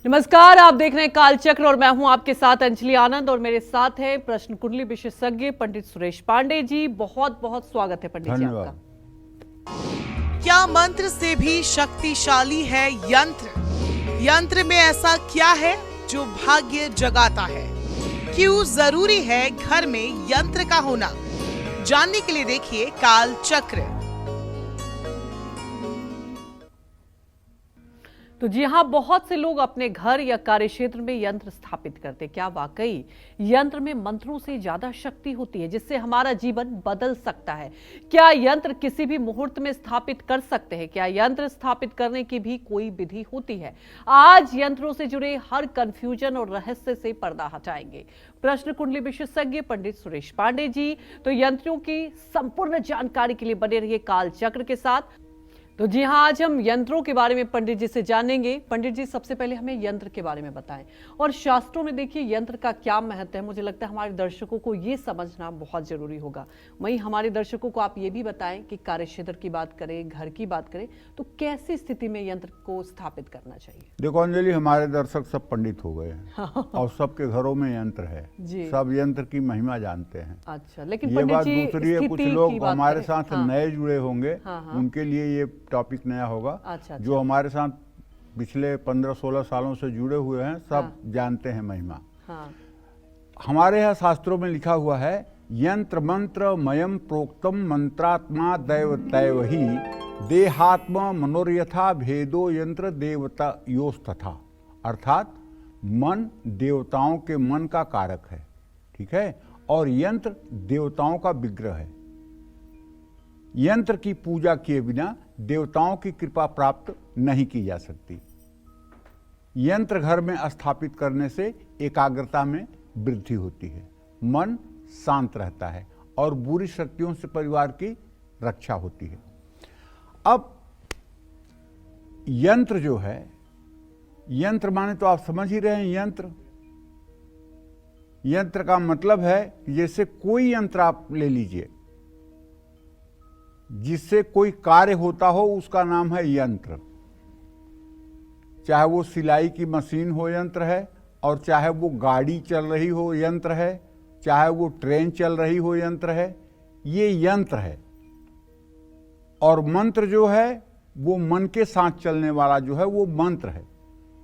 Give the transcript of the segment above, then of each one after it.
नमस्कार, आप देख रहे हैं कालचक्र और मैं हूं आपके साथ अंजलि आनंद और मेरे साथ है प्रश्न कुंडली विशेषज्ञ पंडित सुरेश पांडे जी। बहुत बहुत स्वागत है पंडित जी आपका। क्या मंत्र से भी शक्तिशाली है यंत्र? यंत्र में ऐसा क्या है जो भाग्य जगाता है? क्यों जरूरी है घर में यंत्र का होना? जानने के लिए देखिए कालचक्र। तो जी हाँ, बहुत से लोग अपने घर या कार्य क्षेत्र में यंत्र स्थापित करते। क्या वाकई यंत्र में मंत्रों से ज्यादा शक्ति होती है जिससे हमारा जीवन बदल सकता है? क्या यंत्र किसी भी मुहूर्त में स्थापित कर सकते हैं? क्या यंत्र स्थापित करने की भी कोई विधि होती है? आज यंत्रों से जुड़े हर कंफ्यूजन और रहस्य से पर्दा हटाएंगे प्रश्न कुंडली विशेषज्ञ पंडित सुरेश पांडे जी। तो यंत्रों की संपूर्ण जानकारी के लिए बने रहिए कालचक्र के साथ। तो जी हाँ, आज हम यंत्रों के बारे में पंडित जी से जानेंगे। पंडित जी, सबसे पहले हमें यंत्र के बारे में बताएं और शास्त्रों में देखिए यंत्र का क्या महत्व है। मुझे लगता है हमारे दर्शकों को ये समझना बहुत जरूरी होगा। वहीं हमारे दर्शकों को आप ये भी बताएं कि कार्य क्षेत्र की बात करें, घर की बात करें, तो कैसी स्थिति में यंत्र को स्थापित करना चाहिए? देखो अंजलि, हमारे दर्शक सब पंडित हो गए हैं और सबके घरों में यंत्र है जी। सब यंत्र की महिमा जानते हैं। अच्छा, लेकिन ये बात दूसरी है, कुछ लोग हमारे साथ नए जुड़े होंगे, उनके लिए ये टॉपिक नया होगा। अच्छा। जो हमारे साथ पिछले 15-16 सालों से जुड़े हुए हैं सब जानते हैं महिमा। हमारे यहाँ शास्त्रों में लिखा हुआ है, यंत्र मंत्र मयम प्रोक्तम मंत्रात्मा दैव तैव ही देहात्म मनोर्यथा भेदो यंत्र देवता योस्तथा। अर्थात मन देवताओं के मन का कारक है, ठीक है, और यंत्र देवताओं का विग्रह है। यंत्र की पूजा किए बिना देवताओं की कृपा प्राप्त नहीं की जा सकती। यंत्र घर में स्थापित करने से एकाग्रता में वृद्धि होती है, मन शांत रहता है और बुरी शक्तियों से परिवार की रक्षा होती है। अब यंत्र जो है, यंत्र माने तो आप समझ ही रहे हैं। यंत्र का मतलब है कि जैसे कोई यंत्र आप ले लीजिए जिससे कोई कार्य होता हो, उसका नाम है यंत्र। चाहे वो सिलाई की मशीन हो यंत्र है, और चाहे वो गाड़ी चल रही हो यंत्र है, चाहे वो ट्रेन चल रही हो यंत्र है, ये यंत्र है। और मंत्र जो है वो मन के साथ चलने वाला जो है वो मंत्र है।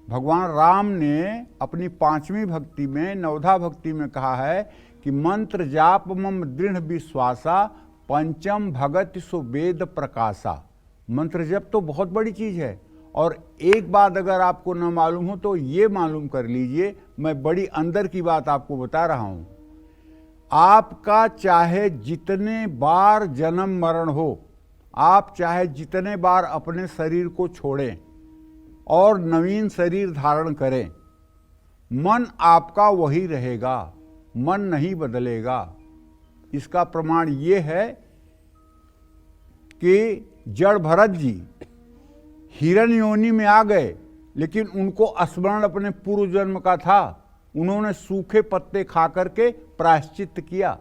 भगवान राम ने अपनी 5वीं भक्ति में, नवधा भक्ति में कहा है कि मंत्र जाप मम दृढ़ विश्वासा पंचम भगत सो वेद प्रकाशा। मंत्र जप तो बहुत बड़ी चीज है, और एक बात अगर आपको न मालूम हो तो ये मालूम कर लीजिए, मैं बड़ी अंदर की बात आपको बता रहा हूं। आपका चाहे जितने बार जन्म मरण हो, आप चाहे जितने बार अपने शरीर को छोड़ें और नवीन शरीर धारण करें, मन आपका वही रहेगा, मन नहीं बदलेगा। इसका प्रमाण ये है कि जड़ भरत जी हिरण्य योनि में आ गए, लेकिन उनको स्मरण अपने पूर्व जन्म का था। उन्होंने सूखे पत्ते खा करके प्रायश्चित किया।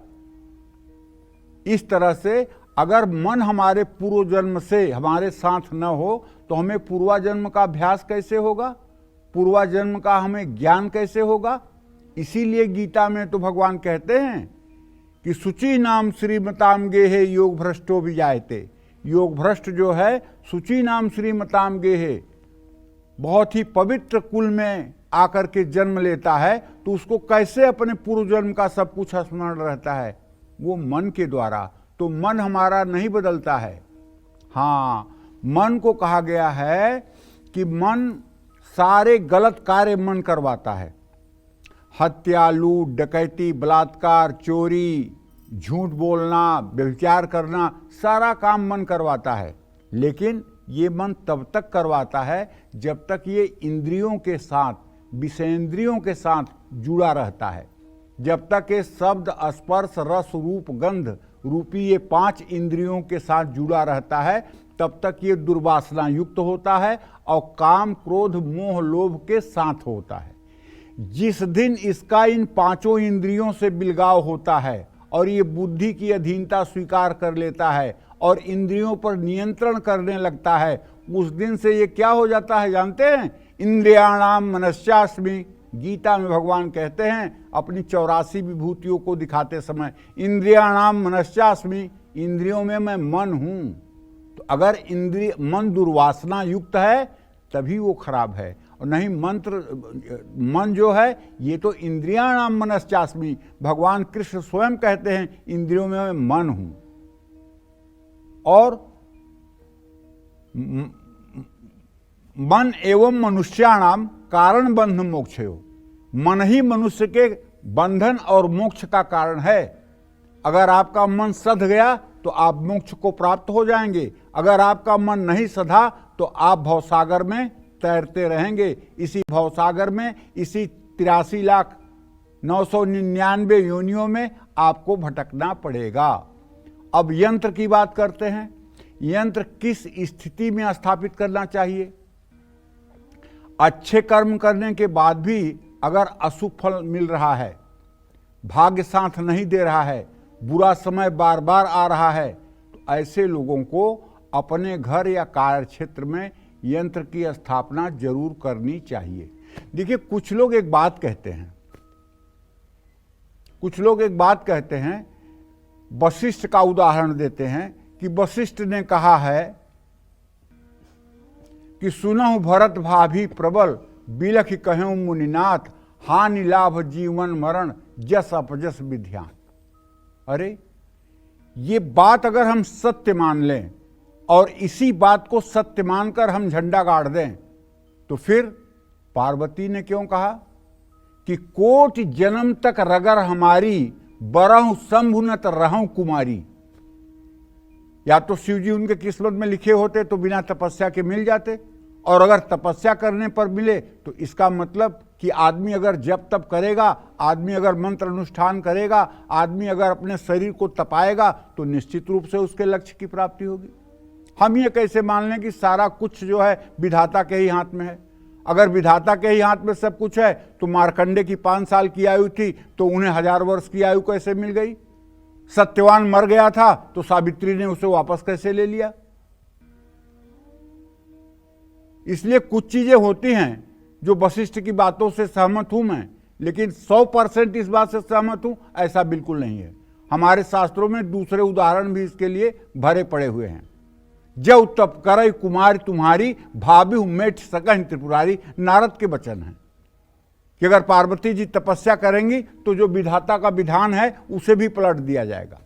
इस तरह से अगर मन हमारे पूर्व जन्म से हमारे साथ न हो तो हमें पूर्वाजन्म का अभ्यास कैसे होगा, पूर्वाजन्म का हमें ज्ञान कैसे होगा? इसीलिए गीता में तो भगवान कहते हैं कि शुचि नाम श्रीमताम गेहे योग भ्रष्टो भी जायते। योग भ्रष्ट जो है शुचि नाम श्रीमताम गेहे, बहुत ही पवित्र कुल में आकर के जन्म लेता है, तो उसको कैसे अपने पूर्व जन्म का सब कुछ स्मरण रहता है? वो मन के द्वारा। तो मन हमारा नहीं बदलता है। हाँ, मन को कहा गया है कि मन सारे गलत कार्य मन करवाता है। हत्या, लूट, डकैती, बलात्कार, चोरी, झूठ बोलना, व्यभिचार करना, सारा काम मन करवाता है। लेकिन ये मन तब तक करवाता है जब तक ये इंद्रियों के साथ, विषेंद्रियों के साथ जुड़ा रहता है। जब तक ये शब्द, स्पर्श, रस, रूप, गंध रूपी ये 5 इंद्रियों के साथ जुड़ा रहता है, तब तक ये दुर्वासना युक्त होता है और काम, क्रोध, मोह, लोभ के साथ होता है। जिस दिन इसका इन 5 इंद्रियों से बिलगाव होता है और ये बुद्धि की अधीनता स्वीकार कर लेता है और इंद्रियों पर नियंत्रण करने लगता है, उस दिन से ये क्या हो जाता है जानते हैं? इंद्रियाणाम मनश्चास्मि, गीता में भगवान कहते हैं अपनी 84 विभूतियों को दिखाते समय, इंद्रियाणाम मनश्चास्मि, इंद्रियों में मैं मन हूं। तो अगर इंद्रिय मन दुर्वासना युक्त है तभी वो खराब है, और नहीं मन जो है ये तो इंद्रियाणाम मनश्चास्मि, भगवान कृष्ण स्वयं कहते हैं इंद्रियों में मैं मन हूं। और मन एवं मनुष्याणाम कारण बंध मोक्षयो, मन ही मनुष्य के बंधन और मोक्ष का कारण है। अगर आपका मन सध गया तो आप मोक्ष को प्राप्त हो जाएंगे, अगर आपका मन नहीं सधा तो आप भवसागर में तैरते रहेंगे। इसी भवसागर में, इसी 83,999 योनियों में आपको भटकना पड़ेगा। अब यंत्र की बात करते हैं। यंत्र किस स्थिति में स्थापित करना चाहिए? अच्छे कर्म करने के बाद भी अगर अशुभ फल मिल रहा है, भाग्य साथ नहीं दे रहा है, बुरा समय बार बार आ रहा है, तो ऐसे लोगों को अपने घर या कार्य क्षेत्र में यंत्र की स्थापना जरूर करनी चाहिए। देखिए, कुछ लोग एक बात कहते हैं, वशिष्ठ का उदाहरण देते हैं कि वशिष्ठ ने कहा है कि सुनहु भरत भाभी प्रबल, बिलख कहूं मुनिनाथ, हानि लाभ जीवन मरण, जस अपजस विध्यान। अरे, ये बात अगर हम सत्य मान लें और इसी बात को सत्य मानकर हम झंडा गाड़ दें, तो फिर पार्वती ने क्यों कहा कि कोटि जन्म तक रगर हमारी, बरहु शंभु न रहूं कुमारी। या तो शिव जी उनके किस्मत में लिखे होते तो बिना तपस्या के मिल जाते, और अगर तपस्या करने पर मिले तो इसका मतलब कि आदमी अगर जप तप करेगा, आदमी अगर मंत्र अनुष्ठान करेगा, आदमी अगर अपने शरीर को तपाएगा तो निश्चित रूप से उसके लक्ष्य की प्राप्ति होगी। हम ये कैसे मान लें कि सारा कुछ जो है विधाता के ही हाथ में है? अगर विधाता के ही हाथ में सब कुछ है तो मार्कंडे की 5 साल की आयु थी तो उन्हें 1000 वर्ष की आयु कैसे मिल गई? सत्यवान मर गया था तो सावित्री ने उसे वापस कैसे ले लिया? इसलिए कुछ चीजें होती हैं जो वशिष्ठ की बातों से सहमत हूं मैं, लेकिन 100% इस बात से सहमत हूं ऐसा बिल्कुल नहीं है। हमारे शास्त्रों में दूसरे उदाहरण भी इसके लिए भरे पड़े हुए हैं। जब तप करई कुमारी तुम्हारी, भाभी मेट सकह त्रिपुरारी, नारद के वचन हैं कि अगर पार्वती जी तपस्या करेंगी तो जो विधाता का विधान है उसे भी पलट दिया जाएगा।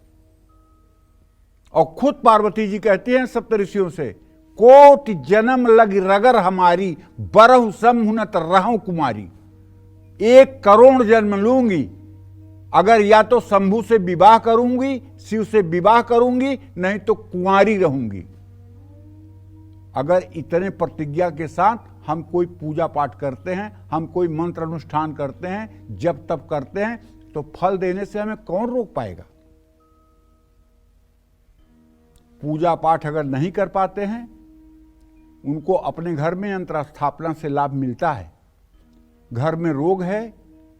और खुद पार्वती जी कहती हैं सप्तऋषियों से, कोटि जन्म लग रगर हमारी, बरहु शंभुनत रहूं कुमारी। 1 करोड़ जन्म लूंगी, अगर या तो शंभु से विवाह करूंगी, शिव से विवाह करूंगी, नहीं तो कुंवारी रहूंगी। अगर इतने प्रतिज्ञा के साथ हम कोई पूजा पाठ करते हैं, हम कोई मंत्र अनुष्ठान करते हैं, जप तप करते हैं, तो फल देने से हमें कौन रोक पाएगा? पूजा पाठ अगर नहीं कर पाते हैं, उनको अपने घर में यंत्र स्थापना से लाभ मिलता है। घर में रोग है,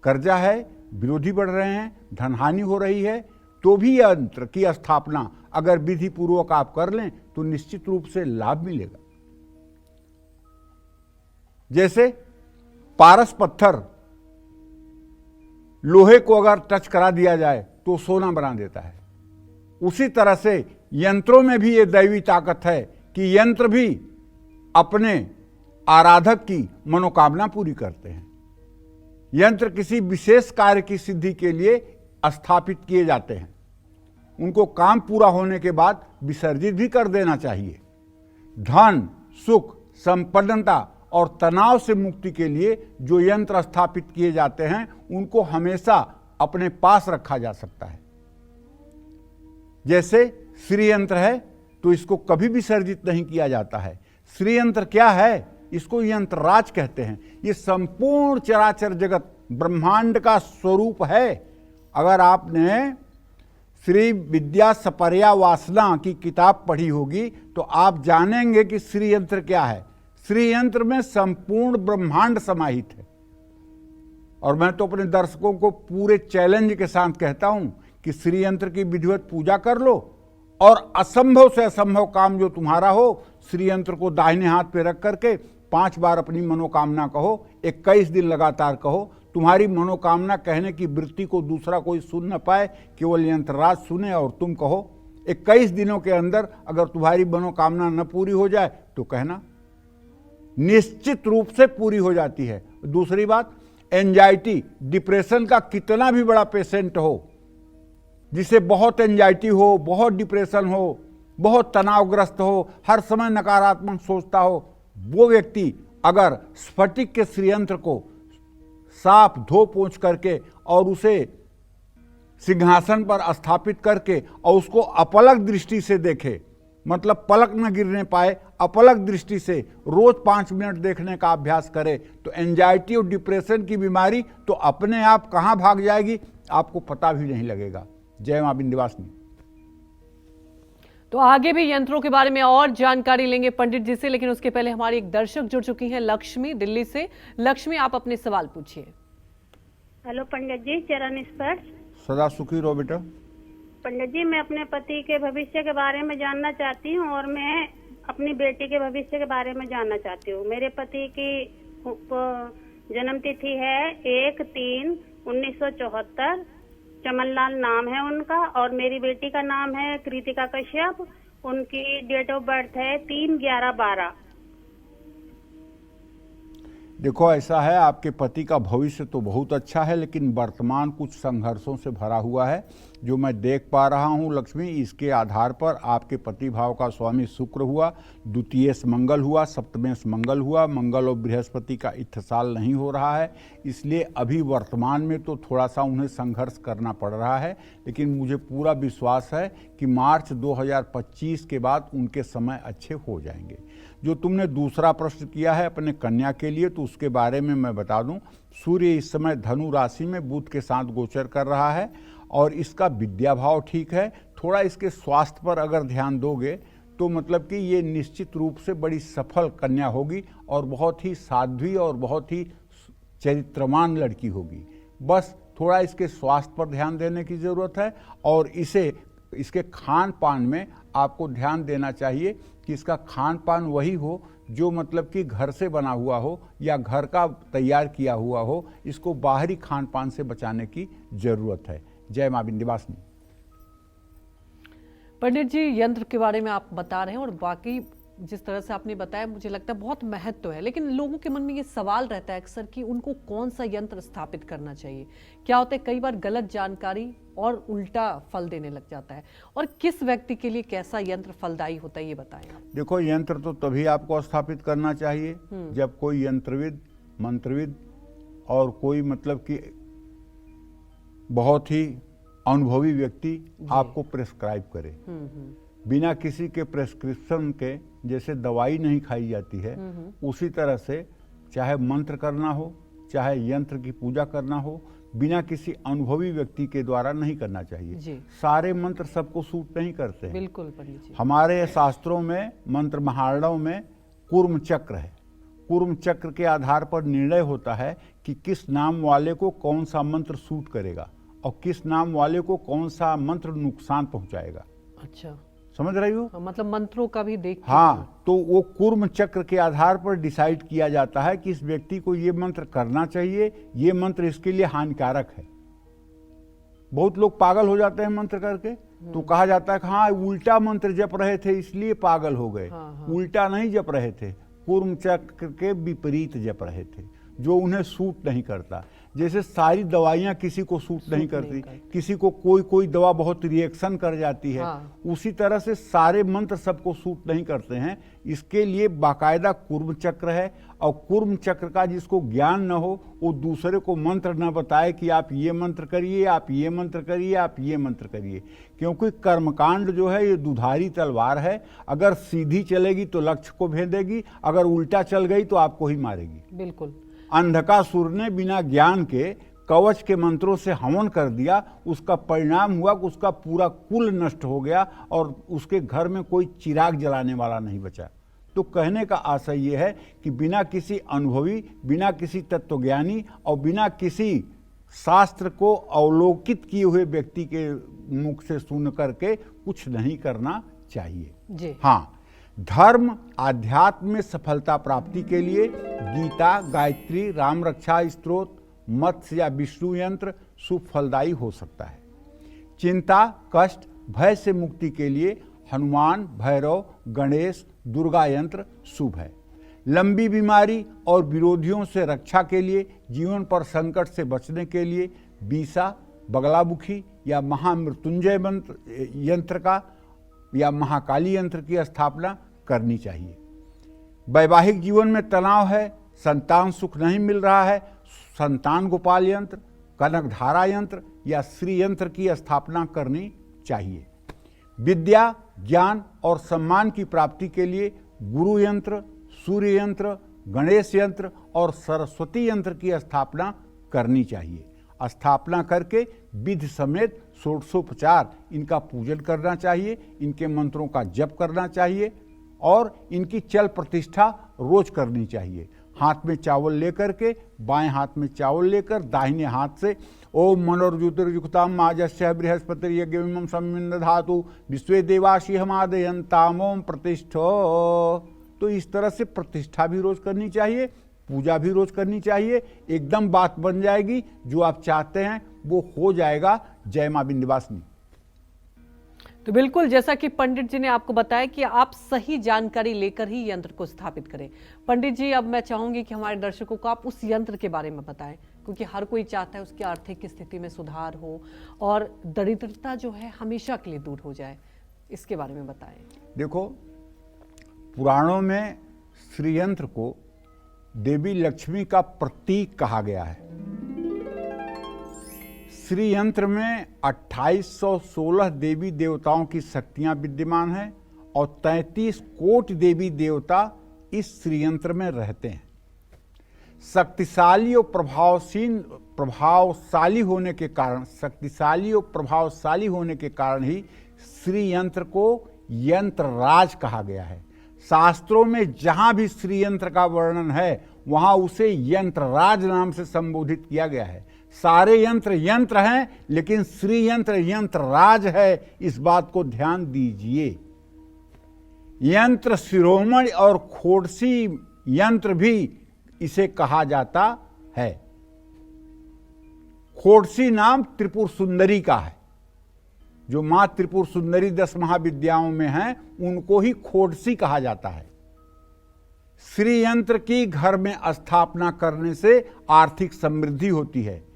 कर्जा है, विरोधी बढ़ रहे हैं, धनहानि हो रही है, तो भी यंत्र की स्थापना अगर विधि पूर्वक आप कर लें तो निश्चित रूप से लाभ मिलेगा। जैसे पारस पत्थर लोहे को अगर टच करा दिया जाए तो सोना बना देता है, उसी तरह से यंत्रों में भी ये दैवी ताकत है कि यंत्र भी अपने आराधक की मनोकामना पूरी करते हैं। यंत्र किसी विशेष कार्य की सिद्धि के लिए स्थापित किए जाते हैं, उनको काम पूरा होने के बाद विसर्जित भी कर देना चाहिए। धन, सुख, संपन्नता और तनाव से मुक्ति के लिए जो यंत्र स्थापित किए जाते हैं उनको हमेशा अपने पास रखा जा सकता है। जैसे श्री यंत्र है तो इसको कभी विसर्जित नहीं किया जाता है। श्री यंत्र क्या है? इसको यंत्रराज कहते हैं। ये संपूर्ण चराचर जगत ब्रह्मांड का स्वरूप है। अगर आपने श्री विद्या सपर्या वासना की किताब पढ़ी होगी तो आप जानेंगे कि श्री यंत्र क्या है। श्री यंत्र में संपूर्ण ब्रह्मांड समाहित है। और मैं तो अपने दर्शकों को पूरे चैलेंज के साथ कहता हूं कि श्री यंत्र की विधिवत पूजा कर लो और असंभव से असंभव काम जो तुम्हारा हो, श्री यंत्र को दाहिने हाथ पे रख करके 5 बार अपनी मनोकामना कहो, 21 दिन लगातार कहो। तुम्हारी मनोकामना कहने की वृत्ति को दूसरा कोई सुन न पाए, केवल यंत्रराज सुने और तुम कहो। 21 दिनों के अंदर अगर तुम्हारी मनोकामना न पूरी हो जाए तो कहना, निश्चित रूप से पूरी हो जाती है। दूसरी बात, एंजाइटी, डिप्रेशन का कितना भी बड़ा पेशेंट हो, जिसे बहुत एंजाइटी हो, बहुत डिप्रेशन हो, बहुत तनावग्रस्त हो, हर समय नकारात्मक सोचता हो, वो व्यक्ति अगर स्फटिक के श्रीयंत्र को साफ धो पोंछ करके और उसे सिंहासन पर स्थापित करके और उसको अपलक दृष्टि से देखे, मतलब पलक न गिरने पाए, अपलक दृष्टि से रोज 5 मिनट देखने का अभ्यास करे, तो एंजाइटी और डिप्रेशन की बीमारी तो अपने आप कहां भाग जाएगी, आपको पता भी नहीं लगेगा। जय मां विंध्यवासिनी। तो आगे भी यंत्रों के बारे में और जानकारी लेंगे पंडित जी से, लेकिन उसके पहले हमारी एक दर्शक जुड़ चुकी हैं, लक्ष्मी दिल्ली से। लक्ष्मी, आप अपने सवाल पूछिए। हेलो पंडित जी, चरण स्पर्श। सदा सुखी रहो बेटा। पंडित जी, मैं अपने पति के भविष्य के बारे में जानना चाहती हूँ और मैं अपनी बेटी के भविष्य के बारे में जानना चाहती हूँ। मेरे पति की जन्म तिथि है 1/3/1974, चमनलाल नाम है उनका, और मेरी बेटी का नाम है कृतिका कश्यप। उनकी डेट ऑफ बर्थ है 3/11/12। देखो, ऐसा है, आपके पति का भविष्य तो बहुत अच्छा है, लेकिन वर्तमान कुछ संघर्षों से भरा हुआ है जो मैं देख पा रहा हूं लक्ष्मी। इसके आधार पर आपके पति भाव का स्वामी शुक्र हुआ, द्वितीयेश मंगल हुआ, सप्तमेश मंगल हुआ, मंगल और बृहस्पति का इत्थसाल नहीं हो रहा है, इसलिए अभी वर्तमान में तो थोड़ा सा उन्हें संघर्ष करना पड़ रहा है, लेकिन मुझे पूरा विश्वास है कि मार्च 2025 के बाद उनके समय अच्छे हो जाएंगे। जो तुमने दूसरा प्रश्न किया है अपने कन्या के लिए, तो उसके बारे में मैं बता दूं, सूर्य इस समय धनु राशि में बुध के साथ गोचर कर रहा है और इसका विद्या भाव ठीक है। थोड़ा इसके स्वास्थ्य पर अगर ध्यान दोगे तो मतलब कि ये निश्चित रूप से बड़ी सफल कन्या होगी और बहुत ही साध्वी और बहुत ही चरित्रवान लड़की होगी। बस थोड़ा इसके स्वास्थ्य पर ध्यान देने की ज़रूरत है और इसके खान पान में आपको ध्यान देना चाहिए कि इसका खान पान वही हो जो मतलब कि घर से बना हुआ हो या घर का तैयार किया हुआ हो। इसको बाहरी खान पान से बचाने की जरूरत है। जय मां विंध्यवासिनी। पंडित जी, यंत्र के बारे में आप बता रहे हैं और बाकी जिस तरह से आपने बताया मुझे लगता है बहुत महत्व है, लेकिन लोगों के मन में ये सवाल रहता है अक्सर कि उनको कौन सा यंत्र स्थापित करना चाहिए। क्या होता है, कई बार गलत जानकारी और उल्टा फल देने लग जाता है, और किस व्यक्ति के लिए कैसा यंत्र फलदायी होता है ये बताएं आप। देखो, यंत्र तो तभी आपको स्थापित करना चाहिए जब कोई यंत्रविद, मंत्रविद और कोई मतलब कि बहुत ही अनुभवी व्यक्ति आपको प्रेस्क्राइब करे। बिना किसी के प्रेस्क्रिप्शन के, जैसे दवाई नहीं खाई जाती है, उसी तरह से चाहे मंत्र करना हो, चाहे यंत्र की पूजा करना हो, बिना किसी अनुभवी व्यक्ति के द्वारा नहीं करना चाहिए। सारे मंत्र सबको सूट नहीं करते हैं। बिल्कुल पंडित जी। हमारे शास्त्रों में, मंत्र महारणों में कूर्म चक्र है। कूर्म चक्र के आधार पर निर्णय होता है कि किस नाम वाले को कौन सा मंत्र सूट करेगा और किस नाम वाले को कौन सा मंत्र नुकसान पहुंचाएगा। अच्छा, समझ रही हो? मतलब मंत्रों का भी देख। हाँ, तो वो कूर्म चक्र के आधार पर डिसाइड किया जाता है कि इस व्यक्ति को ये मंत्र करना चाहिए, ये मंत्र इसके लिए हानिकारक है। बहुत लोग पागल हो जाते हैं मंत्र करके, तो कहा जाता है कि हाँ, उल्टा मंत्र जप रहे थे इसलिए पागल हो गए। उल्टा नहीं जप रहे थे, कूर्म चक्र के विपरीत जप रहे थे, जो उन्हें सूट नहीं करता। जैसे सारी दवाइयां किसी को सूट नहीं करती, किसी को कोई दवा बहुत रिएक्शन कर जाती है, उसी तरह से सारे मंत्र सबको सूट नहीं करते हैं। इसके लिए बाकायदा कूर्म चक्र है, और कूर्म चक्र का जिसको ज्ञान न हो वो दूसरे को मंत्र न बताए कि आप ये मंत्र करिए, आप ये मंत्र करिए, आप ये मंत्र करिए, क्योंकि कर्मकांड जो है ये दुधारी तलवार है। अगर सीधी चलेगी तो लक्ष्य को भेदेगी, अगर उल्टा चल गई तो आपको ही मारेगी। बिल्कुल। अंधकासुर ने बिना ज्ञान के कवच के मंत्रों से हवन कर दिया, उसका परिणाम हुआ कि उसका पूरा कुल नष्ट हो गया और उसके घर में कोई चिराग जलाने वाला नहीं बचा। तो कहने का आशय यह है कि बिना किसी अनुभवी, बिना किसी तत्वज्ञानी और बिना किसी शास्त्र को अवलोकित किए हुए व्यक्ति के मुख से सुन करके कुछ नहीं करना चाहिए। जी। हाँ, धर्म आध्यात्म में सफलता प्राप्ति के लिए गीता, गायत्री, राम रक्षा स्तोत्र, मत्स्य या विष्णु यंत्र शुभ फलदायी हो सकता है। चिंता, कष्ट, भय से मुक्ति के लिए हनुमान, भैरव, गणेश, दुर्गा यंत्र शुभ है। लंबी बीमारी और विरोधियों से रक्षा के लिए, जीवन पर संकट से बचने के लिए बीसा, बगलामुखी या महामृत्युंजय यंत्र का या महाकाली यंत्र की स्थापना करनी चाहिए। वैवाहिक जीवन में तनाव है, संतान सुख नहीं मिल रहा है, संतान गोपाल यंत्र, कनकधारा यंत्र या श्री यंत्र की स्थापना करनी चाहिए। विद्या, ज्ञान और सम्मान की प्राप्ति के लिए गुरु यंत्र, सूर्य यंत्र, गणेश यंत्र और सरस्वती यंत्र की स्थापना करनी चाहिए। स्थापना करके विधि समेत षोडशोपचार इनका पूजन करना चाहिए, इनके मंत्रों का जप करना चाहिए और इनकी चल प्रतिष्ठा रोज करनी चाहिए। हाथ में चावल लेकर के, बाएं हाथ में चावल लेकर दाहिने हाथ से ओम मनोर्ज्योतिर्युक्ताम माजस्य बृहस्पति यज्ञमिमं संविदधातु विश्वे देवाशी हमादयन्ताम ओम प्रतिष्ठो। तो इस तरह से प्रतिष्ठा भी रोज करनी चाहिए, पूजा भी रोज करनी चाहिए। एकदम बात बन जाएगी, जो आप चाहते हैं वो हो जाएगा। जय मां विंध्यवासिनी। तो बिल्कुल जैसा कि पंडित जी ने आपको बताया कि आप सही जानकारी लेकर ही यंत्र को स्थापित करें। पंडित जी, अब मैं चाहूंगी कि हमारे दर्शकों को आप उस यंत्र के बारे में बताएं, क्योंकि हर कोई चाहता है उसकी आर्थिक स्थिति में सुधार हो और दरिद्रता जो है हमेशा के लिए दूर हो जाए। इसके बारे में बताएं। देखो, पुराणों में श्री यंत्र को देवी लक्ष्मी का प्रतीक कहा गया है। श्री यंत्र में 2816 देवी देवताओं की शक्तियां विद्यमान हैं और 33 कोटि देवी देवता इस श्री यंत्र में रहते हैं। शक्तिशाली और प्रभावशाली होने के कारण ही श्री यंत्र को यंत्र राज कहा गया है। शास्त्रों में जहां भी श्री यंत्र का वर्णन है वहां उसे यंत्र राज नाम से संबोधित किया गया है। सारे यंत्र यंत्र हैं, लेकिन श्री यंत्र यंत्र राज है, इस बात को ध्यान दीजिए। यंत्र शिरोमणि और खोड़सी यंत्र भी इसे कहा जाता है। खोड़सी नाम त्रिपुर सुंदरी का है। जो मां त्रिपुर सुंदरी 10 महाविद्याओं में हैं, उनको ही खोड़सी कहा जाता है। श्री यंत्र की घर में स्थापना करने से आर्थिक समृद्धि होती है।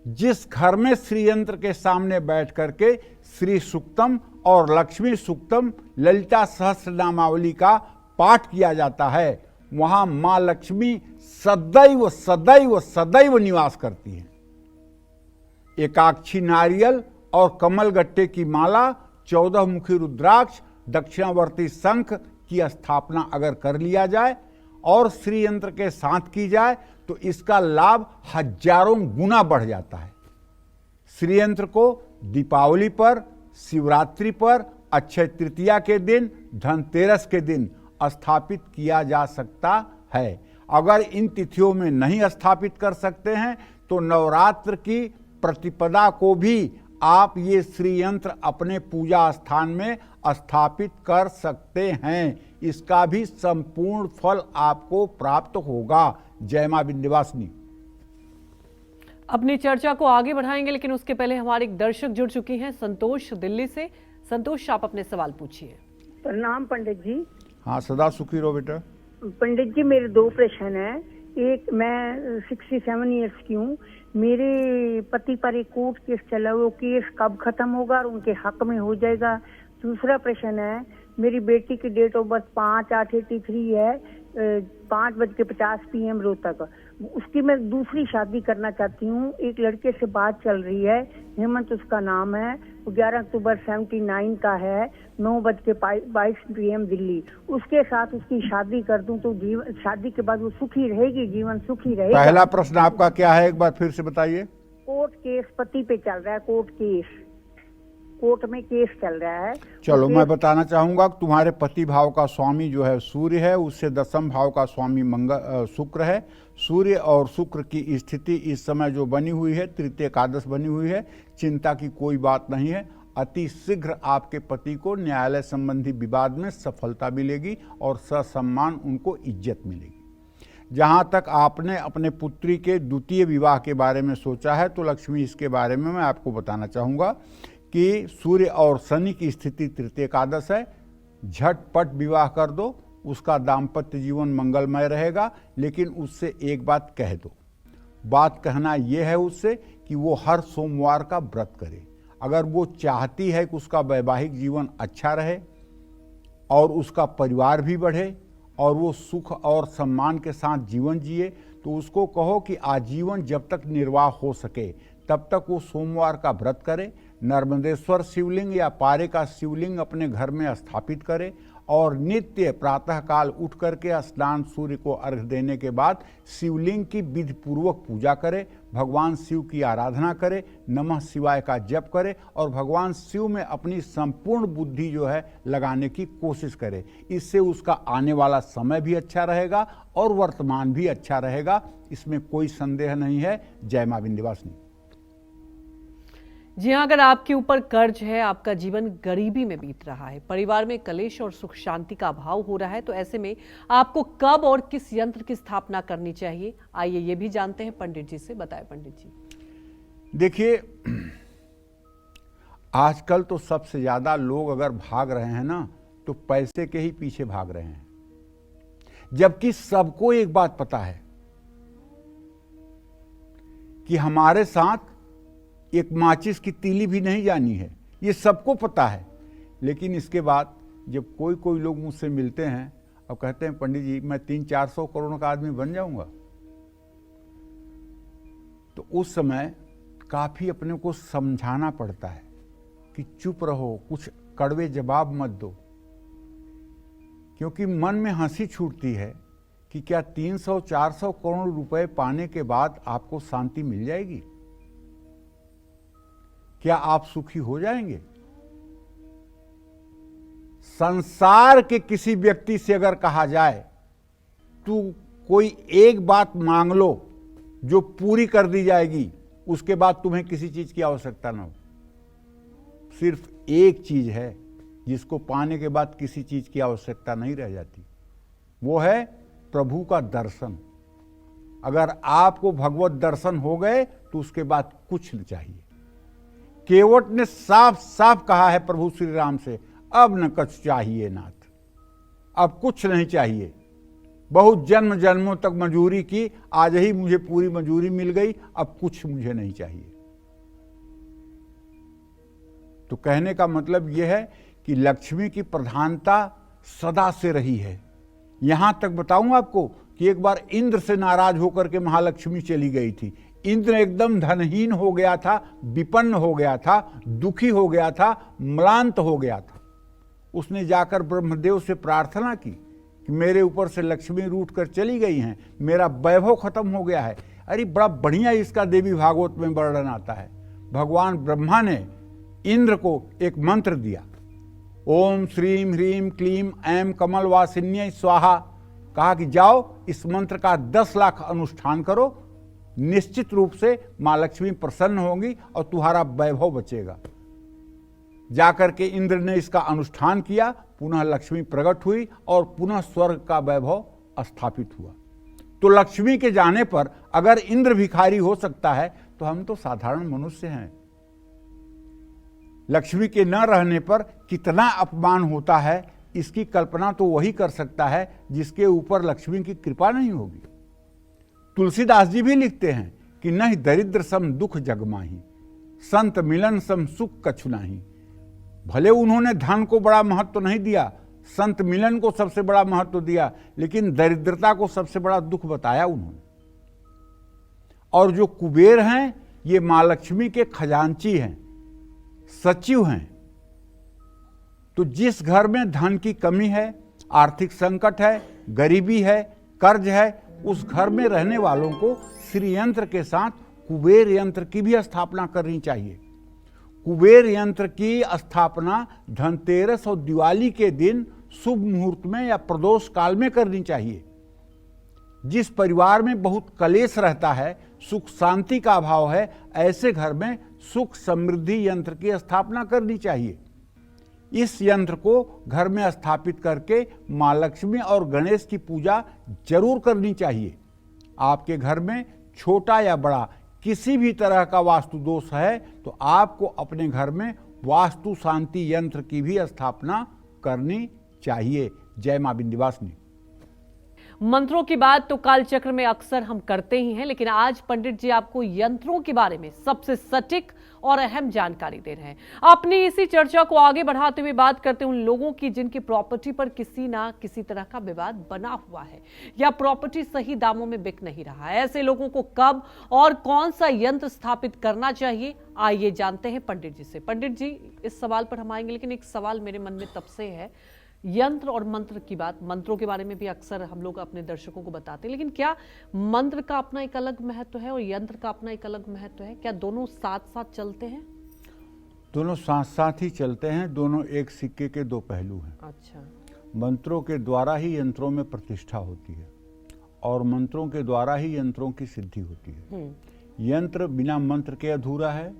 जिस घर में श्री यंत्र के सामने बैठ करके श्री सूक्तम और लक्ष्मी सूक्तम, ललिता सहस्रनामावली का पाठ किया जाता है, वहां मां लक्ष्मी सदैव सदैव सदैव निवास करती हैं। एकाक्षी नारियल और कमल गट्टे की माला, 14 मुखी रुद्राक्ष, दक्षिणावर्ती शंख की स्थापना अगर कर लिया जाए और श्री यंत्र के साथ की जाए तो इसका लाभ हजारों गुना बढ़ जाता है। श्री यंत्र को दीपावली पर, शिवरात्रि पर, अक्षय तृतीया के दिन, धनतेरस के दिन स्थापित किया जा सकता है। अगर इन तिथियों में नहीं स्थापित कर सकते हैं तो नवरात्र की प्रतिपदा को भी आप ये श्री यंत्र अपने पूजा स्थान में स्थापित कर सकते हैं। इसका भी संपूर्ण फल आपको प्राप्त होगा। जय मां विंध्यवासिनी। अपनी चर्चा को आगे बढ़ाएंगे, लेकिन उसके पहले हमारे एक दर्शक जुड़ चुकी हैं, संतोष दिल्ली से। संतोष, आप अपने सवाल पूछिए। प्रणाम पंडित जी। हाँ, सदा सुखी रहो बेटा। पंडित जी, मेरे 2 प्रश्न हैं। एक, मैं 67 इयर्स की हूँ। मेरे पति पर एक कोर्ट केस चला, वो केस कब खत्म होगा और उनके हक में हो जाएगा? दूसरा प्रश्न है, मेरी बेटी की डेट ऑफ बर्थ 5/8/83 है, 5:50 PM रोहतक। उसकी मैं दूसरी शादी करना चाहती हूँ। एक लड़के से बात चल रही है, हेमंत उसका नाम है। वो 11 अक्टूबर 79 का है, 9:22 PM दिल्ली। उसके साथ उसकी शादी कर दूं तो जीवन, शादी के बाद वो सुखी रहेगी, जीवन सुखी रहेगा? पहला प्रश्न आपका क्या है, एक बार फिर से बताइए। कोर्ट केस पति पे चल रहा है, कोर्ट में केस चल रहा है। चलो, मैं बताना चाहूंगा कि तुम्हारे पति भाव का स्वामी जो है सूर्य है, उससे 10th भाव का स्वामी शुक्र है। सूर्य और शुक्र की स्थिति इस समय जो बनी हुई है, तृतीय एकादश बनी हुई है। चिंता की कोई बात नहीं है। अति शीघ्र आपके पति को न्यायालय संबंधी विवाद में सफलता मिलेगी और ससम्मान उनको इज्जत मिलेगी। जहां तक आपने अपने पुत्री के द्वितीय विवाह के बारे में सोचा है तो लक्ष्मी, इसके बारे में मैं आपको बताना चाहूँगा कि सूर्य और शनि की स्थिति तृतीय एकादश है। झटपट विवाह कर दो, उसका दाम्पत्य जीवन मंगलमय रहेगा। लेकिन उससे एक बात कह दो, बात कहना यह है उससे कि वो हर सोमवार का व्रत करे। अगर वो चाहती है कि उसका वैवाहिक जीवन अच्छा रहे और उसका परिवार भी बढ़े और वो सुख और सम्मान के साथ जीवन जिए, तो उसको कहो कि आजीवन जब तक निर्वाह हो सके तब तक वो सोमवार का व्रत करे, नर्मदेश्वर शिवलिंग या पारे का शिवलिंग अपने घर में स्थापित करे और नित्य प्रातःकाल उठ करके स्नान सूर्य को अर्घ्य देने के बाद शिवलिंग की विधि पूर्वक पूजा करे, भगवान शिव की आराधना करे, नमः शिवाय का जप करे और भगवान शिव में अपनी संपूर्ण बुद्धि जो है लगाने की कोशिश करे। इससे उसका आने वाला समय भी अच्छा रहेगा और वर्तमान भी अच्छा रहेगा, इसमें कोई संदेह नहीं है। जय मां विंध्यवासिनी। जी हाँ, अगर आपके ऊपर कर्ज है, आपका जीवन गरीबी में बीत रहा है, परिवार में कलेश और सुख शांति का अभाव हो रहा है, तो ऐसे में आपको कब और किस यंत्र की स्थापना करनी चाहिए, आइए ये भी जानते हैं पंडित जी से। बताएं पंडित जी। देखिए, आजकल तो सबसे ज्यादा लोग अगर भाग रहे हैं ना तो पैसे के ही पीछे भाग रहे हैं, जबकि सबको एक बात पता है कि हमारे साथ एक माचिस की तीली भी नहीं जानी है, ये सबको पता है। लेकिन इसके बाद जब कोई कोई लोग मुझसे मिलते हैं और कहते हैं पंडित जी मैं 300-400 करोड़ का आदमी बन जाऊंगा, तो उस समय काफी अपने को समझाना पड़ता है कि चुप रहो, कुछ कड़वे जवाब मत दो, क्योंकि मन में हंसी छूटती है कि क्या 300-400 करोड़ रुपए पाने के बाद आपको शांति मिल जाएगी? क्या आप सुखी हो जाएंगे? संसार के किसी व्यक्ति से अगर कहा जाए तू कोई एक बात मांग लो जो पूरी कर दी जाएगी, उसके बाद तुम्हें किसी चीज की आवश्यकता ना हो। सिर्फ एक चीज है जिसको पाने के बाद किसी चीज की आवश्यकता नहीं रह जाती, वो है प्रभु का दर्शन। अगर आपको भगवत दर्शन हो गए तो उसके बाद कुछ नहीं चाहिए। केवट ने साफ साफ कहा है प्रभु श्री राम से, अब न कुछ चाहिए नाथ, अब कुछ नहीं चाहिए। बहुत जन्म जन्मों तक मजूरी की, आज ही मुझे पूरी मजूरी मिल गई, अब कुछ मुझे नहीं चाहिए। तो कहने का मतलब यह है कि लक्ष्मी की प्रधानता सदा से रही है। यहां तक बताऊं आपको कि एक बार इंद्र से नाराज होकर के महालक्ष्मी चली गई थी। इंद्र एकदम धनहीन हो गया था, विपन्न हो गया था, दुखी हो गया था, म्लांत हो गया था। उसने जाकर ब्रह्मदेव से प्रार्थना की कि मेरे ऊपर से लक्ष्मी रूठ कर चली गई हैं, मेरा वैभव खत्म हो गया है। अरे बड़ा बढ़िया इसका देवी भागवत में वर्णन आता है। भगवान ब्रह्मा ने इंद्र को एक मंत्र दिया, ओम श्रीम ह्रीम क्लीम ऐम कमल वासिन्य स्वाहा। कहा कि जाओ इस मंत्र का 10 लाख अनुष्ठान करो, निश्चित रूप से मां लक्ष्मी प्रसन्न होंगी और तुम्हारा वैभव बचेगा। जाकर के इंद्र ने इसका अनुष्ठान किया, पुनः लक्ष्मी प्रकट हुई और पुनः स्वर्ग का वैभव स्थापित हुआ। तो लक्ष्मी के जाने पर अगर इंद्र भिखारी हो सकता है तो हम तो साधारण मनुष्य हैं। लक्ष्मी के न रहने पर कितना अपमान होता है, इसकी कल्पना तो वही कर सकता है जिसके ऊपर लक्ष्मी की कृपा नहीं होगी। तुलसीदास जी भी लिखते हैं कि नहीं दरिद्र सम दुख जग माही, संत मिलन सम सुख कछु नाही। भले उन्होंने धन को बड़ा महत्व नहीं दिया, संत मिलन को सबसे बड़ा महत्व दिया, लेकिन दरिद्रता को सबसे बड़ा दुख बताया उन्होंने। और जो कुबेर हैं ये मां लक्ष्मी के खजांची हैं, सचिव हैं। तो जिस घर में धन की कमी है, आर्थिक संकट है, गरीबी है, कर्ज है, उस घर में रहने वालों को श्री यंत्र के साथ कुबेर यंत्र की भी स्थापना करनी चाहिए। कुबेर यंत्र की स्थापना धनतेरस और दिवाली के दिन शुभ मुहूर्त में या प्रदोष काल में करनी चाहिए। जिस परिवार में बहुत कलेश रहता है, सुख शांति का अभाव है, ऐसे घर में सुख समृद्धि यंत्र की स्थापना करनी चाहिए। इस यंत्र को घर में स्थापित करके मां लक्ष्मी और गणेश की पूजा जरूर करनी चाहिए। आपके घर में छोटा या बड़ा किसी भी तरह का वास्तु दोष है तो आपको अपने घर में वास्तु शांति यंत्र की भी स्थापना करनी चाहिए। जय मां विंध्यवासिनी। मंत्रों की बात तो कालचक्र में अक्सर हम करते ही हैं, लेकिन आज पंडित जी आपको यंत्रों के बारे में सबसे सटीक और अहम जानकारी दे रहे हैं। अपनी इसी चर्चा को आगे बढ़ाते हुए बात करते हैं उन लोगों की जिनकी प्रॉपर्टी पर किसी ना किसी तरह का विवाद बना हुआ है या प्रॉपर्टी सही दामों में बिक नहीं रहा है। ऐसे लोगों को कब और कौन सा यंत्र स्थापित करना चाहिए, आइए जानते हैं पंडित जी से। पंडित जी, इस सवाल पर हम आएंगे, लेकिन एक सवाल मेरे मन में तब से है, यंत्र और मंत्र की बात, मंत्रों के बारे में भी अक्सर हम लोग अपने दर्शकों को बताते हैं, लेकिन क्या मंत्र का अपना एक अलग महत्व है और यंत्र का अपना एक अलग महत्व है? क्या दोनों साथ साथ चलते हैं? दोनों साथ साथ ही चलते हैं, दोनों एक सिक्के के दो पहलू हैं। अच्छा। मंत्रों के द्वारा ही यंत्रों में प्रतिष्ठा होती है और मंत्रों के द्वारा ही यंत्रों की सिद्धि होती है। यंत्र बिना मंत्र के अधूरा है,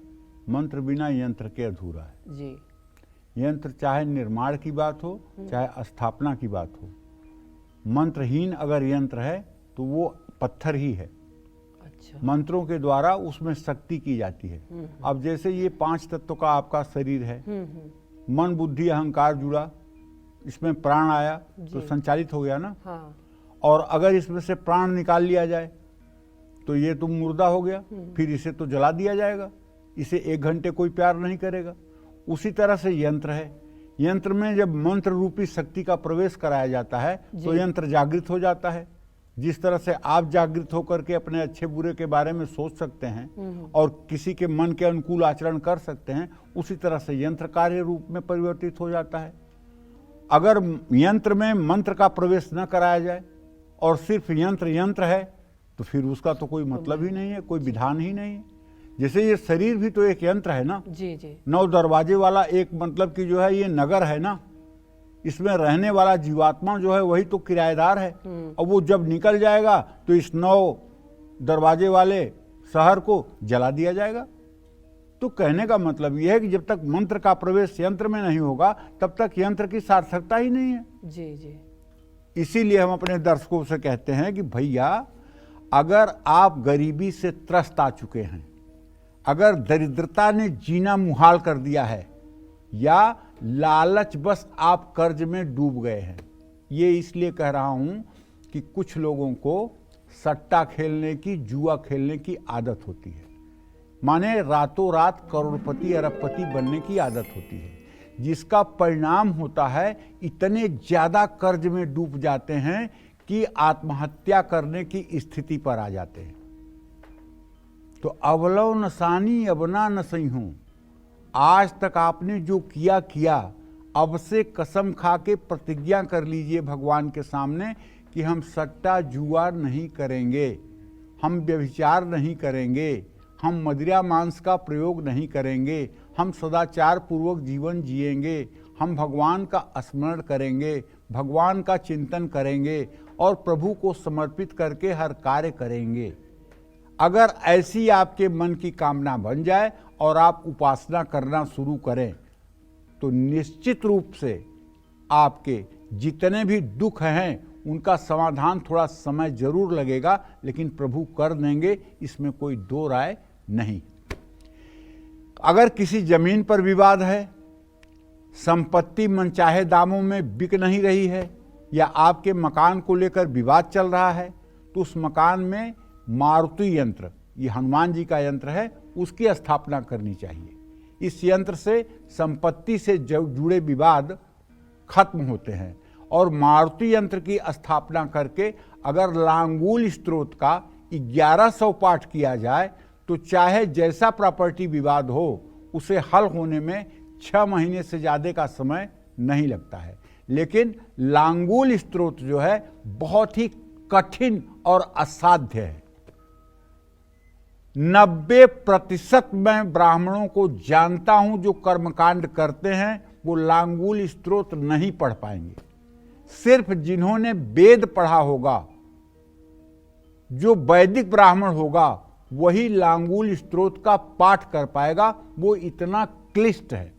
मंत्र बिना यंत्र के अधूरा है जी। यंत्र चाहे निर्माण की बात हो चाहे स्थापना की बात हो, मंत्रहीन अगर यंत्र है तो वो पत्थर ही है। अच्छा। मंत्रों के द्वारा उसमें शक्ति की जाती है। अब जैसे ये 5 तत्वों का आपका शरीर है, मन बुद्धि अहंकार जुड़ा, इसमें प्राण आया तो संचालित हो गया ना। हाँ। और अगर इसमें से प्राण निकाल लिया जाए तो ये तो मुर्दा हो गया, फिर इसे तो जला दिया जाएगा, इसे 1 घंटे कोई प्यार नहीं करेगा। उसी तरह से यंत्र है, यंत्र में जब मंत्र रूपी शक्ति का प्रवेश कराया जाता है तो यंत्र जागृत हो जाता है। जिस तरह से आप जागृत होकर के अपने अच्छे बुरे के बारे में सोच सकते हैं और किसी के मन के अनुकूल आचरण कर सकते हैं, उसी तरह से यंत्र कार्य रूप में परिवर्तित हो जाता है। अगर यंत्र में मंत्र का प्रवेश न कराया जाए और सिर्फ यंत्र यंत्र है तो फिर उसका तो कोई मतलब ही नहीं है, कोई विधान ही नहीं है। जैसे ये शरीर भी तो एक यंत्र है ना। जी जी। 9 दरवाजे वाला एक मतलब कि जो है ये नगर है ना, इसमें रहने वाला जीवात्मा जो है वही तो किराएदार है। और वो जब निकल जाएगा तो इस 9 दरवाजे वाले शहर को जला दिया जाएगा। तो कहने का मतलब यह है कि जब तक मंत्र का प्रवेश यंत्र में नहीं होगा तब तक यंत्र की सार्थकता ही नहीं है। जी जी। इसीलिए हम अपने दर्शकों से कहते हैं कि भैया, अगर आप गरीबी से त्रस्त आ चुके हैं, अगर दरिद्रता ने जीना मुहाल कर दिया है या लालच बस आप कर्ज में डूब गए हैं, ये इसलिए कह रहा हूं कि कुछ लोगों को सट्टा खेलने की, जुआ खेलने की आदत होती है। माने रातों रात करोड़पति अरबपति बनने की आदत होती है, जिसका परिणाम होता है इतने ज्यादा कर्ज में डूब जाते हैं कि आत्महत्या करने की स्थिति पर आ जाते हैं। तो अवलव नसानी अबना न सही हूं, आज तक आपने जो किया किया, अब से कसम खा के प्रतिज्ञा कर लीजिए भगवान के सामने कि हम सट्टा जुआ नहीं करेंगे, हम व्यभिचार नहीं करेंगे, हम मदिरा मांस का प्रयोग नहीं करेंगे, हम सदाचार पूर्वक जीवन जिएंगे, हम भगवान का स्मरण करेंगे, भगवान का चिंतन करेंगे और प्रभु को समर्पित करके हर कार्य करेंगे। अगर ऐसी आपके मन की कामना बन जाए और आप उपासना करना शुरू करें तो निश्चित रूप से आपके जितने भी दुख हैं उनका समाधान थोड़ा समय जरूर लगेगा, लेकिन प्रभु कर देंगे, इसमें कोई दो राय नहीं। अगर किसी जमीन पर विवाद है, संपत्ति मनचाहे दामों में बिक नहीं रही है या आपके मकान को लेकर विवाद चल रहा है, तो उस मकान में मारुति यंत्र, ये हनुमान जी का यंत्र है, उसकी स्थापना करनी चाहिए। इस यंत्र से संपत्ति से जुड़े विवाद खत्म होते हैं। और मारुति यंत्र की स्थापना करके अगर लांगूल स्तोत्र का 1100 पाठ किया जाए तो चाहे जैसा प्रॉपर्टी विवाद हो उसे हल होने में 6 महीने से ज़्यादा का समय नहीं लगता है। लेकिन लांगूल स्तोत्र जो है बहुत ही कठिन और असाध्य है। 90% मैं ब्राह्मणों को जानता हूं जो कर्मकांड करते हैं वो लांगूल स्तोत्र नहीं पढ़ पाएंगे। सिर्फ जिन्होंने वेद पढ़ा होगा, जो वैदिक ब्राह्मण होगा, वही लांगुल स्त्रोत का पाठ कर पाएगा, वो इतना क्लिष्ट है।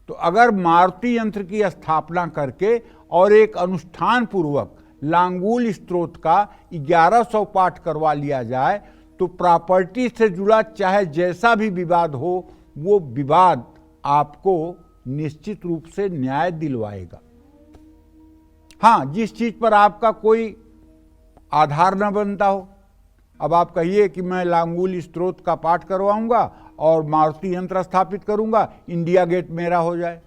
तो अगर मारुति यंत्र की स्थापना करके और एक अनुष्ठान पूर्वक लांगुल स्त्रोत का 1100 पाठ करवा लिया जाए तो प्रॉपर्टी से जुड़ा चाहे जैसा भी विवाद हो, वो विवाद आपको निश्चित रूप से न्याय दिलवाएगा। हाँ, जिस चीज पर आपका कोई आधार न बनता हो, अब आप कहिए कि मैं लांगुल स्त्रोत का पाठ करवाऊंगा और मारुति यंत्र स्थापित करूंगा, इंडिया गेट मेरा हो जाए,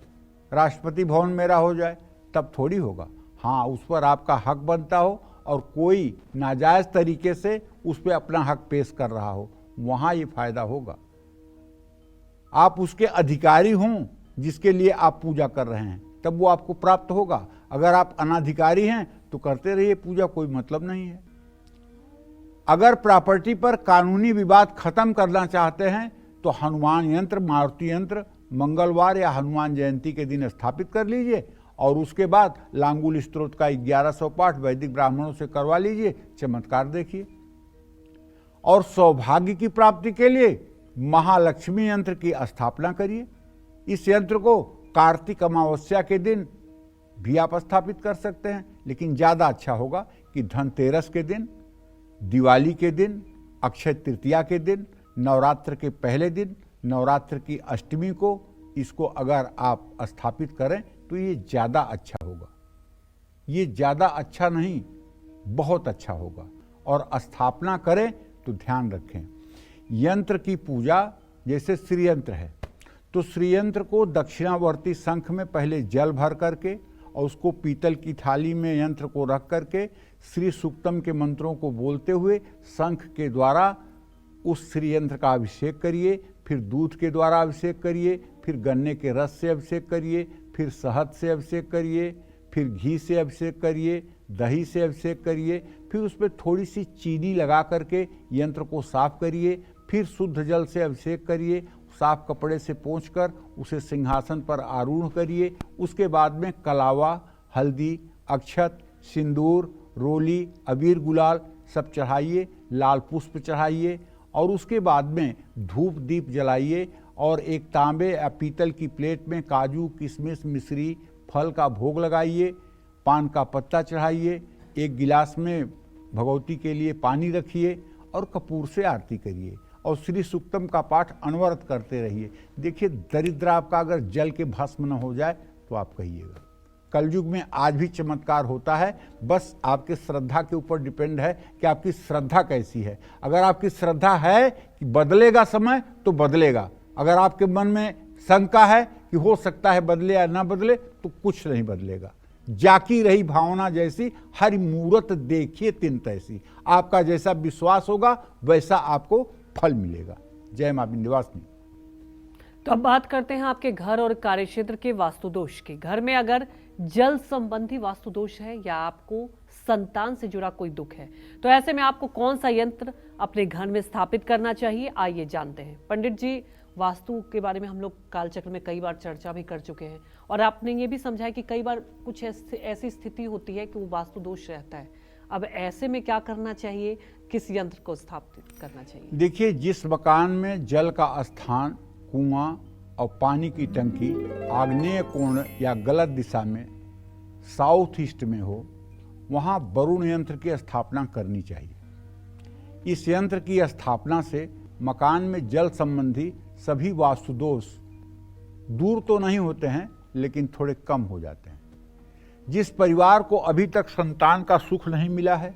राष्ट्रपति भवन मेरा हो जाए, तब थोड़ी होगा। हाँ, उस पर आपका हक बनता हो और कोई नाजायज तरीके से उस पर अपना हक पेश कर रहा हो, वहां ये फायदा होगा। आप उसके अधिकारी हों जिसके लिए आप पूजा कर रहे हैं, तब वो आपको प्राप्त होगा। अगर आप अनाधिकारी हैं तो करते रहिए पूजा, कोई मतलब नहीं है। अगर प्रॉपर्टी पर कानूनी विवाद खत्म करना चाहते हैं तो हनुमान यंत्र, मारुति यंत्र मंगलवार या हनुमान जयंती के दिन स्थापित कर लीजिए और उसके बाद लांगुल स्त्रोत का 1100 पाठ वैदिक ब्राह्मणों से करवा लीजिए, चमत्कार देखिए। और सौभाग्य की प्राप्ति के लिए महालक्ष्मी यंत्र की स्थापना करिए। इस यंत्र को कार्तिक अमावस्या के दिन भी आप स्थापित कर सकते हैं, लेकिन ज्यादा अच्छा होगा कि धनतेरस के दिन, दिवाली के दिन, अक्षय तृतीया के दिन, नवरात्र के पहले दिन, नवरात्र की अष्टमी को इसको अगर आप स्थापित करें तो ये ज्यादा अच्छा होगा। ये ज्यादा अच्छा नहीं, बहुत अच्छा होगा। और स्थापना करें तो ध्यान रखें, यंत्र की पूजा जैसे श्रीयंत्र है तो श्रीयंत्र को दक्षिणावर्ती शंख में पहले जल भर करके और उसको पीतल की थाली में यंत्र को रख करके श्री सूक्तम के मंत्रों को बोलते हुए शंख के द्वारा उस श्रीयंत्र का अभिषेक करिए, फिर दूध के द्वारा अभिषेक करिए, फिर गन्ने के रस से अभिषेक करिए, फिर शहद से अभिषेक करिए, फिर घी से अभिषेक करिए, दही से अभिषेक करिए, फिर उस पर थोड़ी सी चीनी लगा करके यंत्र को साफ करिए, फिर शुद्ध जल से अभिषेक करिए, साफ कपड़े से पोंछकर उसे सिंहासन पर आरूढ़ करिए। उसके बाद में कलावा, हल्दी, अक्षत, सिंदूर, रोली, अबीर, गुलाल सब चढ़ाइए, लाल पुष्प चढ़ाइए और उसके बाद में धूप दीप जलाइए और एक तांबे या पीतल की प्लेट में काजू, किशमिश, मिश्री, फल का भोग लगाइए, पान का पत्ता चढ़ाइए, एक गिलास में भगवती के लिए पानी रखिए और कपूर से आरती करिए और श्री सूक्तम का पाठ अनवरत करते रहिए। देखिए, दरिद्र आपका अगर जल के भस्म न हो जाए तो आप कहिएगा। कलयुग में आज भी चमत्कार होता है, बस आपके श्रद्धा के ऊपर डिपेंड है कि आपकी श्रद्धा कैसी है। अगर आपकी श्रद्धा है कि बदलेगा समय तो बदलेगा, अगर आपके मन में शंका है कि हो सकता है बदले या ना बदले तो कुछ नहीं बदलेगा। जाकी रही भावना जैसी, हरि मूरत देखिए तिन तैसी। आपका जैसा विश्वास होगा वैसा आपको फल मिलेगा। जय मां विंध्यवासिनी। तो अब बात करते हैं आपके घर और कार्यक्षेत्र के वास्तु दोष की। घर में अगर जल संबंधी वास्तु दोष है या आपको संतान से जुड़ा कोई दुख है तो ऐसे में आपको कौन सा यंत्र अपने घर में स्थापित करना चाहिए, आइए जानते हैं। पंडित जी, वास्तु के बारे में हम लोग कालचक्र में कई बार चर्चा भी कर चुके हैं और आपने ये भी समझाया कि कई बार कुछ ऐसी स्थिति होती है कि वो वास्तु दोष रहता है। अब ऐसे में क्या करना चाहिए, किस यंत्र को स्थापित करना चाहिए? देखिए, जिस मकान में जल का स्थान, कुआं और पानी की टंकी आग्नेय कोण या गलत दिशा में साउथ ईस्ट में हो, वहां वरुण यंत्र की स्थापना करनी चाहिए। इस यंत्र की स्थापना से मकान में जल संबंधी सभी वास्तु दोष दूर तो नहीं होते हैं लेकिन थोड़े कम हो जाते हैं। जिस परिवार को अभी तक संतान का सुख नहीं मिला है,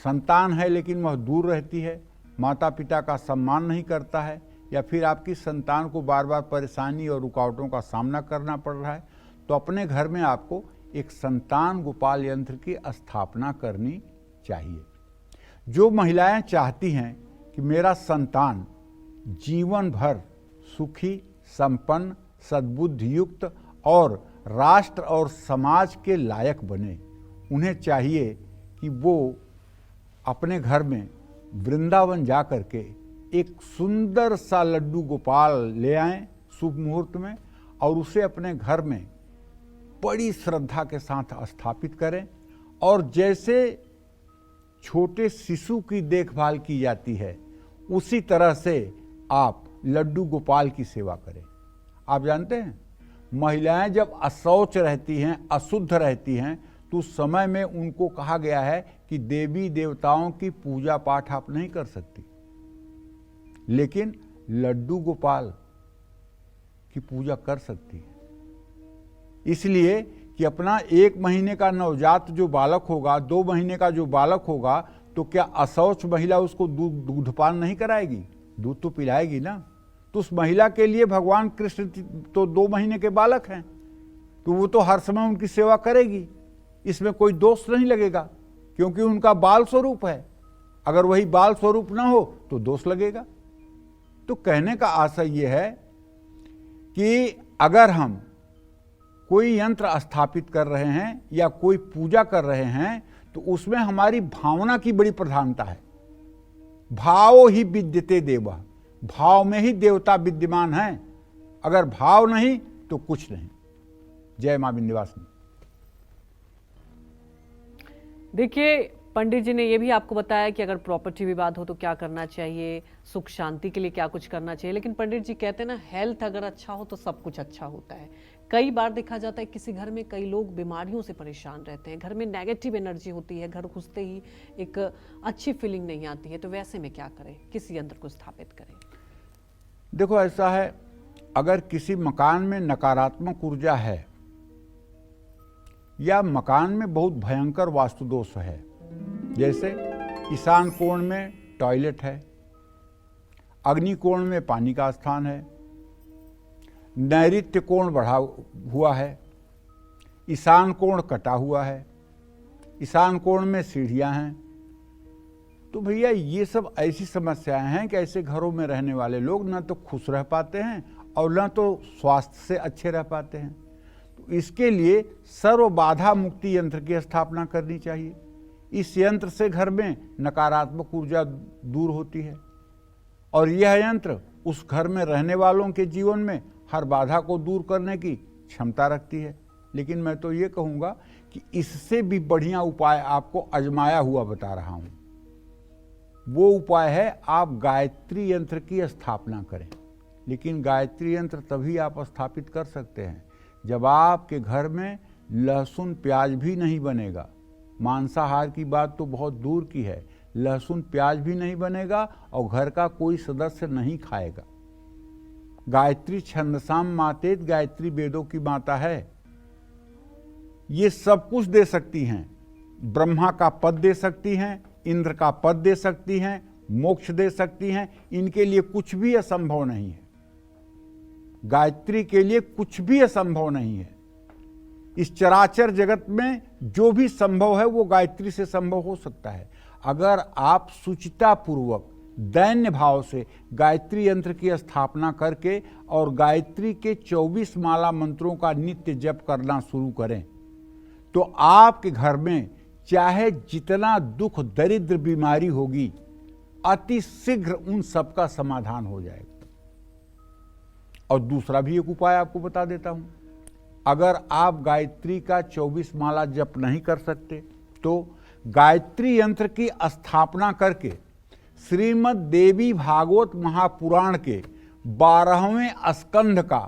संतान है लेकिन वह दूर रहती है, माता पिता का सम्मान नहीं करता है, या फिर आपकी संतान को बार बार परेशानी और रुकावटों का सामना करना पड़ रहा है, तो अपने घर में आपको एक संतान गोपाल यंत्र की स्थापना करनी चाहिए। जो महिलाएं चाहती हैं कि मेरा संतान जीवन भर सुखी, संपन्न, सद्बुद्धि युक्त और राष्ट्र और समाज के लायक बने, उन्हें चाहिए कि वो अपने घर में वृंदावन जा करके एक सुंदर सा लड्डू गोपाल ले आएं शुभ मुहूर्त में और उसे अपने घर में बड़ी श्रद्धा के साथ स्थापित करें। और जैसे छोटे शिशु की देखभाल की जाती है, उसी तरह से आप लड्डू गोपाल की सेवा करें। आप जानते हैं, महिलाएं जब अशौच रहती हैं, अशुद्ध रहती हैं, तो उस समय में उनको कहा गया है कि देवी देवताओं की पूजा पाठ आप नहीं कर सकती, लेकिन लड्डू गोपाल की पूजा कर सकती है। इसलिए कि अपना 1 महीने का नवजात जो बालक होगा, 2 महीने का जो बालक होगा, तो क्या अशौच महिला उसको दूधपान नहीं कराएगी? दूध तो पिलाएगी ना। तो उस महिला के लिए भगवान कृष्ण तो 2 महीने के बालक हैं, तो वो तो हर समय उनकी सेवा करेगी, इसमें कोई दोष नहीं लगेगा, क्योंकि उनका बाल स्वरूप है। अगर वही बाल स्वरूप ना हो तो दोष लगेगा। तो कहने का आशय ये है कि अगर हम कोई यंत्र स्थापित कर रहे हैं या कोई पूजा कर रहे हैं, तो उसमें हमारी भावना की बड़ी प्रधानता है। भावो ही विद्यते देवः, भाव में ही देवता विद्यमान है। अगर भाव नहीं तो कुछ नहीं। जय मां विंध्यवासिनी। देखिए, पंडित जी ने ये भी आपको बताया कि अगर प्रॉपर्टी विवाद हो तो क्या करना चाहिए, सुख शांति के लिए क्या कुछ करना चाहिए। लेकिन पंडित जी कहते हैं ना, हेल्थ अगर अच्छा हो तो सब कुछ अच्छा होता है। कई बार देखा जाता है किसी घर में कई लोग बीमारियों से परेशान रहते हैं, घर में नेगेटिव एनर्जी होती है, घर घुसते ही एक अच्छी फीलिंग नहीं आती है, तो वैसे में क्या करें, किस यंत्र को स्थापित करें? देखो, ऐसा है, अगर किसी मकान में नकारात्मक ऊर्जा है या मकान में बहुत भयंकर वास्तु दोष है, जैसे ईशान कोण में टॉयलेट है, अग्नि कोण में पानी का स्थान है, नैऋत्य कोण बढ़ा हुआ है, ईशान कोण कटा हुआ है, ईशान कोण में सीढ़ियां हैं, तो भैया ये सब ऐसी समस्याएं हैं कि ऐसे घरों में रहने वाले लोग ना तो खुश रह पाते हैं और ना तो स्वास्थ्य से अच्छे रह पाते हैं। तो इसके लिए सर्व बाधा मुक्ति यंत्र की स्थापना करनी चाहिए। इस यंत्र से घर में नकारात्मक ऊर्जा दूर होती है और यह यंत्र उस घर में रहने वालों के जीवन में हर बाधा को दूर करने की क्षमता रखती है। लेकिन मैं तो ये कहूँगा कि इससे भी बढ़िया उपाय आपको आजमाया हुआ बता रहा हूँ। वो उपाय है, आप गायत्री यंत्र की स्थापना करें। लेकिन गायत्री यंत्र तभी आप स्थापित कर सकते हैं जब आपके घर में लहसुन प्याज भी नहीं बनेगा। मांसाहार की बात तो बहुत दूर की है, लहसुन प्याज भी नहीं बनेगा और घर का कोई सदस्य नहीं खाएगा। गायत्री छंदसाम मातेत, गायत्री वेदों की माता है। ये सब कुछ दे सकती हैं, ब्रह्मा का पद दे सकती हैं, इंद्र का पद दे सकती हैं, मोक्ष दे सकती हैं। इनके लिए कुछ भी असंभव नहीं है। गायत्री के लिए कुछ भी असंभव नहीं है। इस चराचर जगत में जो भी संभव है वो गायत्री से संभव हो सकता है। अगर आप सुचिता पूर्वक दैन्य भाव से गायत्री यंत्र की स्थापना करके और गायत्री के 24 माला मंत्रों का नित्य जप करना शुरू करें, तो आपके घर में चाहे जितना दुख दरिद्र बीमारी होगी, अति शीघ्र उन सब का समाधान हो जाएगा। और दूसरा भी एक उपाय आपको बता देता हूं। अगर आप गायत्री का 24 माला जप नहीं कर सकते, तो गायत्री यंत्र की स्थापना करके श्रीमद् देवी भागवत महापुराण के 12वें स्कंध का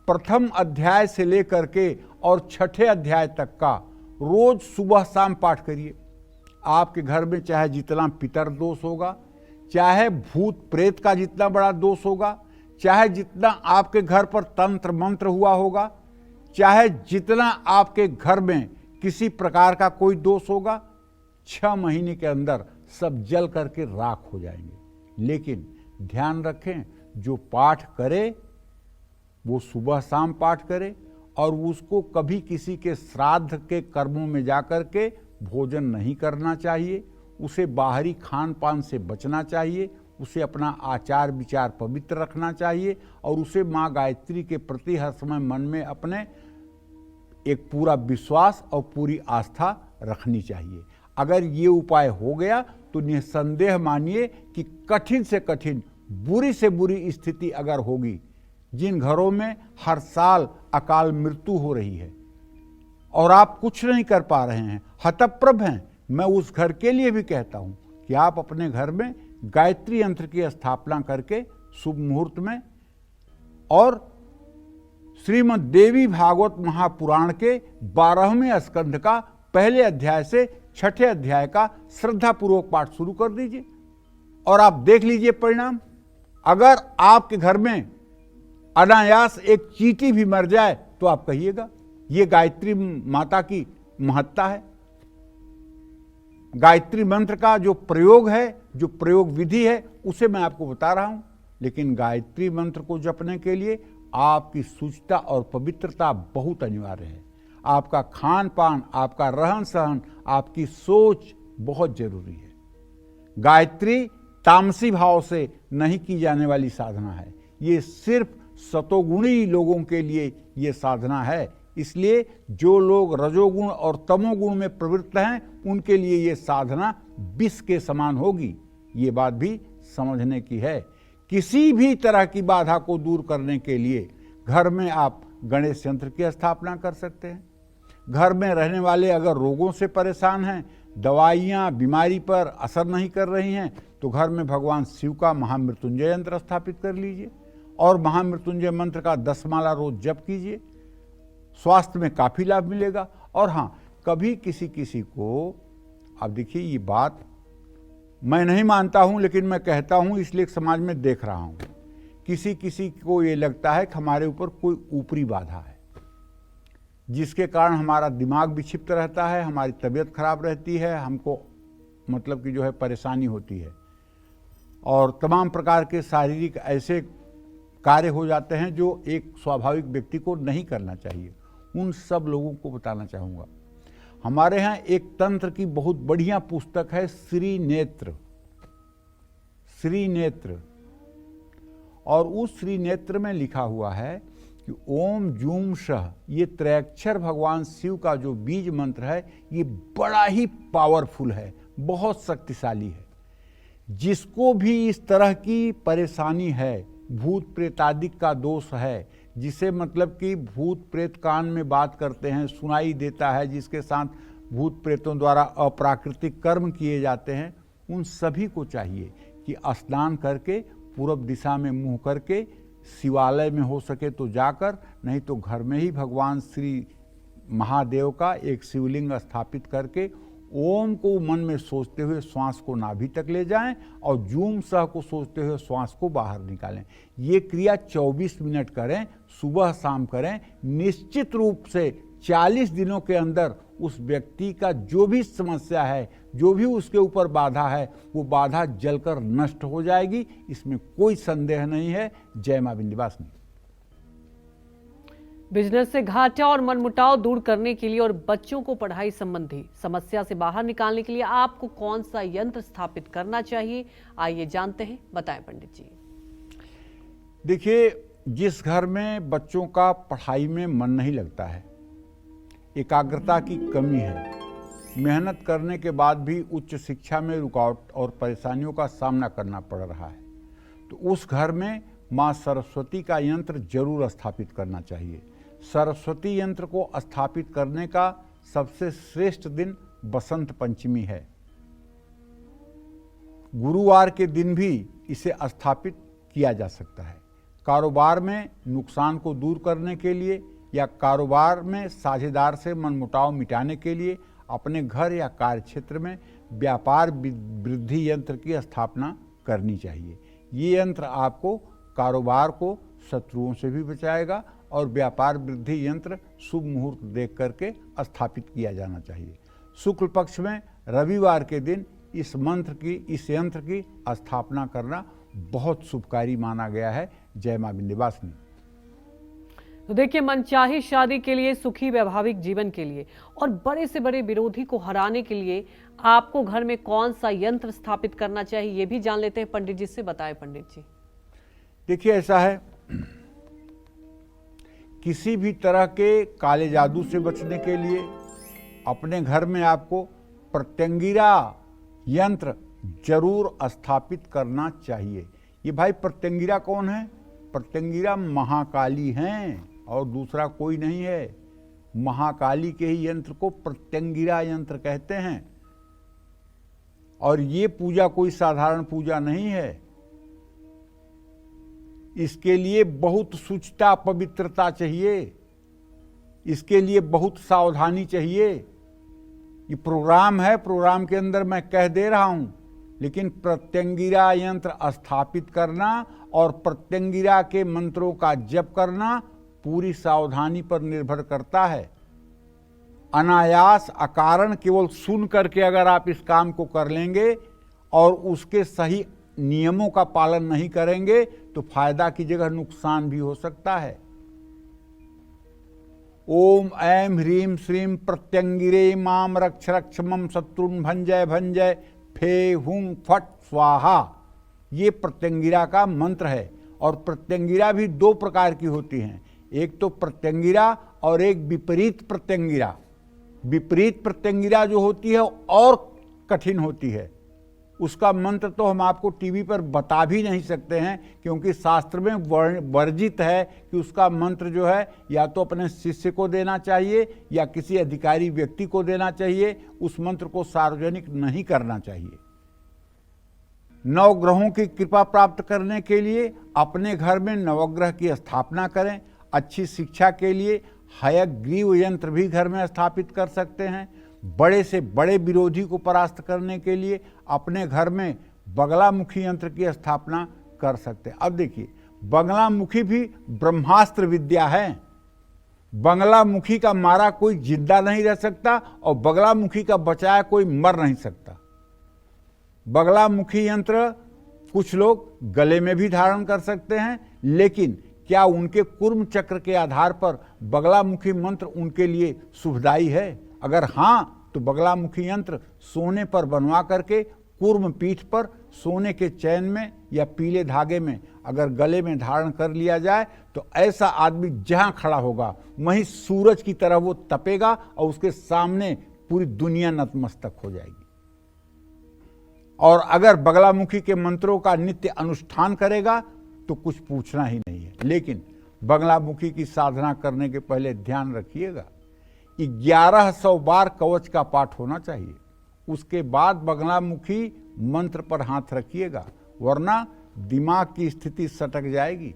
प्रथम अध्याय से लेकर के और 6ठे अध्याय तक का रोज सुबह शाम पाठ करिए। आपके घर में चाहे जितना पितर दोष होगा, चाहे भूत प्रेत का जितना बड़ा दोष होगा, चाहे जितना आपके घर पर तंत्र मंत्र हुआ होगा, चाहे जितना आपके घर में किसी प्रकार का कोई दोष होगा, 6 महीने के अंदर सब जल करके राख हो जाएंगे। लेकिन ध्यान रखें, जो पाठ करे वो सुबह शाम पाठ करे और उसको कभी किसी के श्राद्ध के कर्मों में जाकर के भोजन नहीं करना चाहिए। उसे बाहरी खान पान से बचना चाहिए। उसे अपना आचार विचार पवित्र रखना चाहिए और उसे माँ गायत्री के प्रति हर समय मन में अपने एक पूरा विश्वास और पूरी आस्था रखनी चाहिए। अगर ये उपाय हो गया तो निसंदेह मानिए कि कठिन से कठिन, बुरी से बुरी स्थिति अगर होगी, जिन घरों में हर साल अकाल मृत्यु हो रही है और आप कुछ नहीं कर पा रहे हैं, हतप्रभ हैं, मैं उस घर के लिए भी कहता हूं कि आप अपने घर में गायत्री यंत्र की स्थापना करके शुभ मुहूर्त में और श्रीमद् देवी भागवत महापुराण के 12वें स्कंध का पहले अध्याय से 6ठे अध्याय का श्रद्धापूर्वक पाठ शुरू कर दीजिए और आप देख लीजिए परिणाम। अगर आपके घर में अनायास एक चींटी भी मर जाए तो आप कहिएगा, ये गायत्री माता की महत्ता है। गायत्री मंत्र का जो प्रयोग है, जो प्रयोग विधि है, उसे मैं आपको बता रहा हूं, लेकिन गायत्री मंत्र को जपने के लिए आपकी शुचिता और पवित्रता बहुत अनिवार्य है। आपका खान पान, आपका रहन सहन, आपकी सोच बहुत जरूरी है। गायत्री तामसी भाव से नहीं की जाने वाली साधना है, ये सिर्फ सतोगुणी लोगों के लिए ये साधना है। इसलिए जो लोग रजोगुण और तमोगुण में प्रवृत्त हैं उनके लिए ये साधना विष के समान होगी। ये बात भी समझने की है। किसी भी तरह की बाधा को दूर करने के लिए घर में आप गणेश यंत्र की स्थापना कर सकते हैं। घर में रहने वाले अगर रोगों से परेशान हैं, दवाइयाँ बीमारी पर असर नहीं कर रही हैं, तो घर में भगवान शिव का महामृत्युंजय यंत्र स्थापित कर लीजिए और महामृत्युंजय मंत्र का 10 माला रोज जप कीजिए। स्वास्थ्य में काफ़ी लाभ मिलेगा। और हाँ, कभी किसी को, अब देखिए ये बात मैं नहीं मानता हूँ लेकिन मैं कहता हूँ इसलिए समाज में देख रहा हूँ, किसी को ये लगता है कि हमारे ऊपर कोई ऊपरी बाधा है जिसके कारण हमारा दिमाग विक्षिप्त रहता है, हमारी तबीयत खराब रहती है, हमको मतलब कि जो है परेशानी होती है और तमाम प्रकार के शारीरिक ऐसे कार्य हो जाते हैं जो एक स्वाभाविक व्यक्ति को नहीं करना चाहिए। उन सब लोगों को बताना चाहूँगा, हमारे यहाँ एक तंत्र की बहुत बढ़िया पुस्तक है श्री नेत्र, और उस श्री नेत्र में लिखा हुआ है कि ओम जूम शह, ये त्रैक्षर भगवान शिव का जो बीज मंत्र है ये बड़ा ही पावरफुल है, बहुत शक्तिशाली है। जिसको भी इस तरह की परेशानी है, भूत प्रेतादि का दोष है, जिसे मतलब कि भूत प्रेत कान में बात करते हैं, सुनाई देता है, जिसके साथ भूत प्रेतों द्वारा अप्राकृतिक कर्म किए जाते हैं, उन सभी को चाहिए कि स्नान करके पूरब दिशा में मुंह करके शिवालय में हो सके तो जाकर, नहीं तो घर में ही भगवान श्री महादेव का एक शिवलिंग स्थापित करके ओम को मन में सोचते हुए श्वास को नाभि तक ले जाएं और जूम सह को सोचते हुए श्वास को बाहर निकालें। ये क्रिया 24 मिनट करें, सुबह शाम करें। निश्चित रूप से 40 दिनों के अंदर उस व्यक्ति का जो भी समस्या है, जो भी उसके ऊपर बाधा है, वो बाधा जलकर नष्ट हो जाएगी, इसमें कोई संदेह नहीं है। जय मां विंध्यवासिनी। बिजनेस से घाटा और मनमुटाव दूर करने के लिए और बच्चों को पढ़ाई संबंधी समस्या से बाहर निकालने के लिए आपको कौन सा यंत्र स्थापित करना चाहिए, आइए जानते हैं, बताएं पंडित जी। देखिए, जिस घर में बच्चों का पढ़ाई में मन नहीं लगता है, एकाग्रता की कमी है, मेहनत करने के बाद भी उच्च शिक्षा में रुकावट और परेशानियों का सामना करना पड़ रहा है, तो उस घर में माँ सरस्वती का यंत्र जरूर स्थापित करना चाहिए। सरस्वती यंत्र को स्थापित करने का सबसे श्रेष्ठ दिन बसंत पंचमी है। गुरुवार के दिन भी इसे स्थापित किया जा सकता है। कारोबार में नुकसान को दूर करने के लिए या कारोबार में साझेदार से मनमुटाव मिटाने के लिए अपने घर या कार्य क्षेत्र में व्यापार वृद्धि यंत्र की स्थापना करनी चाहिए। ये यंत्र आपको कारोबार को शत्रुओं से भी बचाएगा और व्यापार वृद्धि यंत्र शुभ मुहूर्त देख करके स्थापित किया जाना चाहिए। शुक्ल पक्ष में रविवार के दिन इस यंत्र की स्थापना करना बहुत शुभकारी माना गया है। जय मां विंध्यवासिनी। तो देखिए, मनचाही शादी के लिए, सुखी वैवाहिक जीवन के लिए और बड़े से बड़े विरोधी को हराने के लिए आपको घर में कौन सा यंत्र स्थापित करना चाहिए, ये भी जान लेते हैं पंडित जी से। बताएं पंडित जी। देखिए, ऐसा है, किसी भी तरह के काले जादू से बचने के लिए अपने घर में आपको प्रत्यंगिरा यंत्र जरूर स्थापित करना चाहिए। ये भाई प्रत्यंगिरा कौन है? प्रत्यंगिरा महाकाली हैं और दूसरा कोई नहीं है। महाकाली के ही यंत्र को प्रत्यंगिरा यंत्र कहते हैं। और ये पूजा कोई साधारण पूजा नहीं है। इसके लिए बहुत शुचिता, पवित्रता चाहिए, इसके लिए बहुत सावधानी चाहिए। ये प्रोग्राम है, प्रोग्राम के अंदर मैं कह दे रहा हूं, लेकिन प्रत्यंगिरा यंत्र स्थापित करना और प्रत्यंगिरा के मंत्रों का जप करना पूरी सावधानी पर निर्भर करता है। अनायास अकारण केवल सुन करके अगर आप इस काम को कर लेंगे और उसके सही नियमों का पालन नहीं करेंगे तो फायदा की जगह नुकसान भी हो सकता है। ओम ऐं ह्रीं श्रीं प्रत्यंगिरे माम रक्ष रक्ष मम शत्रुन भंजय भंजय फे हुं फट स्वाहा, ये प्रत्यंगिरा का मंत्र है। और प्रत्यंगिरा भी दो प्रकार की होती हैं, एक तो प्रत्यंगिरा और एक विपरीत प्रत्यंगिरा। विपरीत प्रत्यंगिरा जो होती है और कठिन होती है, उसका मंत्र तो हम आपको टीवी पर बता भी नहीं सकते हैं, क्योंकि शास्त्र में वर्जित है कि उसका मंत्र जो है या तो अपने शिष्य को देना चाहिए या किसी अधिकारी व्यक्ति को देना चाहिए। उस मंत्र को सार्वजनिक नहीं करना चाहिए। नवग्रहों की कृपा प्राप्त करने के लिए अपने घर में नवग्रह की स्थापना करें। अच्छी शिक्षा के लिए हयग्रीव यंत्र भी घर में स्थापित कर सकते हैं। बड़े से बड़े विरोधी को परास्त करने के लिए अपने घर में बगलामुखी यंत्र की स्थापना कर सकते हैं। अब देखिए, बगलामुखी भी ब्रह्मास्त्र विद्या है। बगलामुखी का मारा कोई जिंदा नहीं रह सकता और बगलामुखी का बचाया कोई मर नहीं सकता। बगलामुखी यंत्र कुछ लोग गले में भी धारण कर सकते हैं, लेकिन क्या उनके कुर्म चक्र के आधार पर बगलामुखी मंत्र उनके लिए शुभदायी है? अगर हाँ, तो बगलामुखी यंत्र सोने पर बनवा करके कुर्म पीठ पर सोने के चैन में या पीले धागे में अगर गले में धारण कर लिया जाए तो ऐसा आदमी जहां खड़ा होगा वहीं सूरज की तरह वो तपेगा और उसके सामने पूरी दुनिया नतमस्तक हो जाएगी। और अगर बगलामुखी के मंत्रों का नित्य अनुष्ठान करेगा तो कुछ पूछना ही नहीं है। लेकिन बगलामुखी की साधना करने के पहले ध्यान रखिएगा, 1100 बार कवच का पाठ होना चाहिए। उसके बाद बगलामुखी मंत्र पर हाथ रखिएगा, वरना दिमाग की स्थिति सटक जाएगी।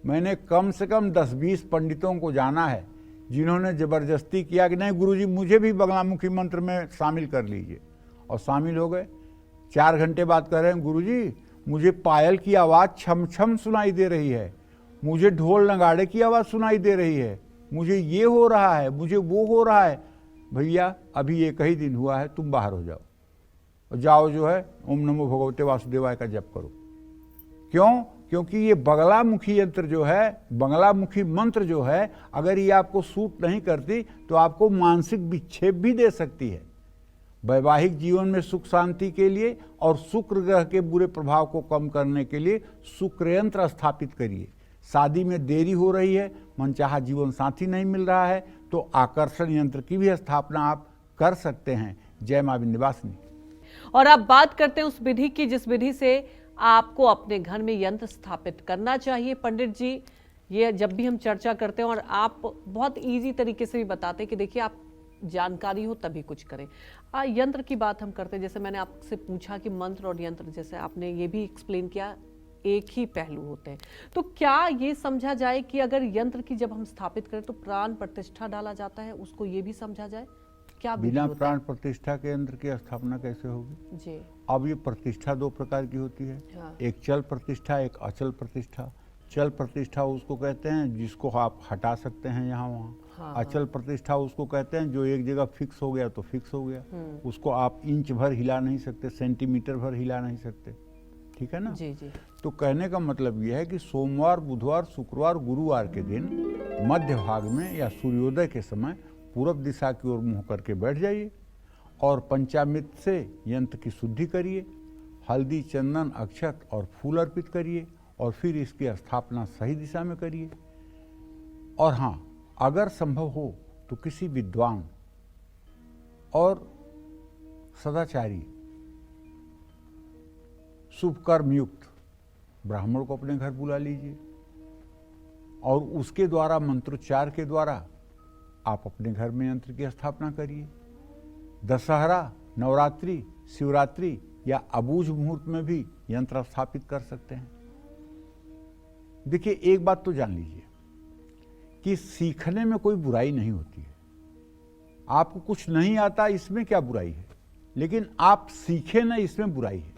मैंने कम से कम 10-20 पंडितों को जाना है जिन्होंने जबरदस्ती किया कि नहीं गुरुजी मुझे भी बगलामुखी मंत्र में शामिल कर लीजिए, और शामिल हो गए। 4 घंटे बाद कह रहे हैं गुरुजी मुझे पायल की आवाज़ छम छम सुनाई दे रही है, मुझे ढोल नगाड़े की आवाज़ सुनाई दे रही है, मुझे ये हो रहा है, मुझे वो हो रहा है। भैया अभी एक ही दिन हुआ है, तुम बाहर हो जाओ और जाओ जो है ओम नमो भगवते वासुदेवाय का जप करो। क्यों? क्योंकि ये बगलामुखी यंत्र जो है, बगलामुखी मंत्र जो है, अगर ये आपको सूट नहीं करती तो आपको मानसिक विक्षेप भी दे सकती है। वैवाहिक जीवन में सुख शांति के लिए और शुक्र ग्रह के बुरे प्रभाव को कम करने के लिए शुक्र यंत्र स्थापित करिए। शादी में देरी हो रही है, मनचाहा जीवन साथी नहीं मिल रहा है, तो आकर्षण यंत्र की भी स्थापना आप कर सकते हैं। जय मां विंध्यवासिनी। और आप बात करते हैं उस विधि की जिस विधि से आपको अपने घर में यंत्र स्थापित करना चाहिए। पंडित जी, ये जब भी हम चर्चा करते हैं और आप बहुत इजी तरीके से भी बताते हैं कि देखिए आप जानकारी हो तभी कुछ करें। यंत्र की बात हम करते हैं, जैसे मैंने आपसे पूछा कि मंत्र और यंत्र, जैसे आपने ये भी एक्सप्लेन किया, एक ही पहलू होते हैं। तो क्या ये समझा जाए कि अगर यंत्र की जब हम स्थापित करें तो प्राण प्रतिष्ठा डाला जाता है, उसको ये भी समझा जाए? क्या बिना प्राण प्रतिष्ठा के यंत्र की स्थापना कैसे होगी जी? अब ये प्रतिष्ठा 2 प्रकार की होती है। हाँ। एक चल प्रतिष्ठा, एक अचल प्रतिष्ठा। चल प्रतिष्ठा उसको कहते हैं जिसको आप हटा सकते हैं यहाँ वहाँ। हाँ, अचल प्रतिष्ठा उसको कहते हैं जो एक जगह फिक्स हो गया तो फिक्स हो गया, उसको आप इंच भर हिला नहीं सकते, सेंटीमीटर भर हिला नहीं सकते। ठीक है ना? जी जी। तो कहने का मतलब यह है कि सोमवार, बुधवार, शुक्रवार, गुरुवार के दिन मध्य भाग में या सूर्योदय के समय पूरब दिशा की ओर मुंह करके बैठ जाइए और पंचामृत से यंत्र की शुद्धि करिए, हल्दी, चंदन, अक्षत और फूल अर्पित करिए और फिर इसकी स्थापना सही दिशा में करिए। और हाँ, अगर संभव हो तो किसी विद्वान और सदाचारी, शुभ कर्म युक्त ब्राह्मण को अपने घर बुला लीजिए और उसके द्वारा मंत्रोच्चार के द्वारा आप अपने घर में यंत्र की स्थापना करिए। दशहरा, नवरात्रि, शिवरात्रि या अबूझ मुहूर्त में भी यंत्र स्थापित कर सकते हैं। देखिए, एक बात तो जान लीजिए कि सीखने में कोई बुराई नहीं होती है। आपको कुछ नहीं आता, इसमें क्या बुराई है, लेकिन आप सीखे ना, इसमें बुराई है।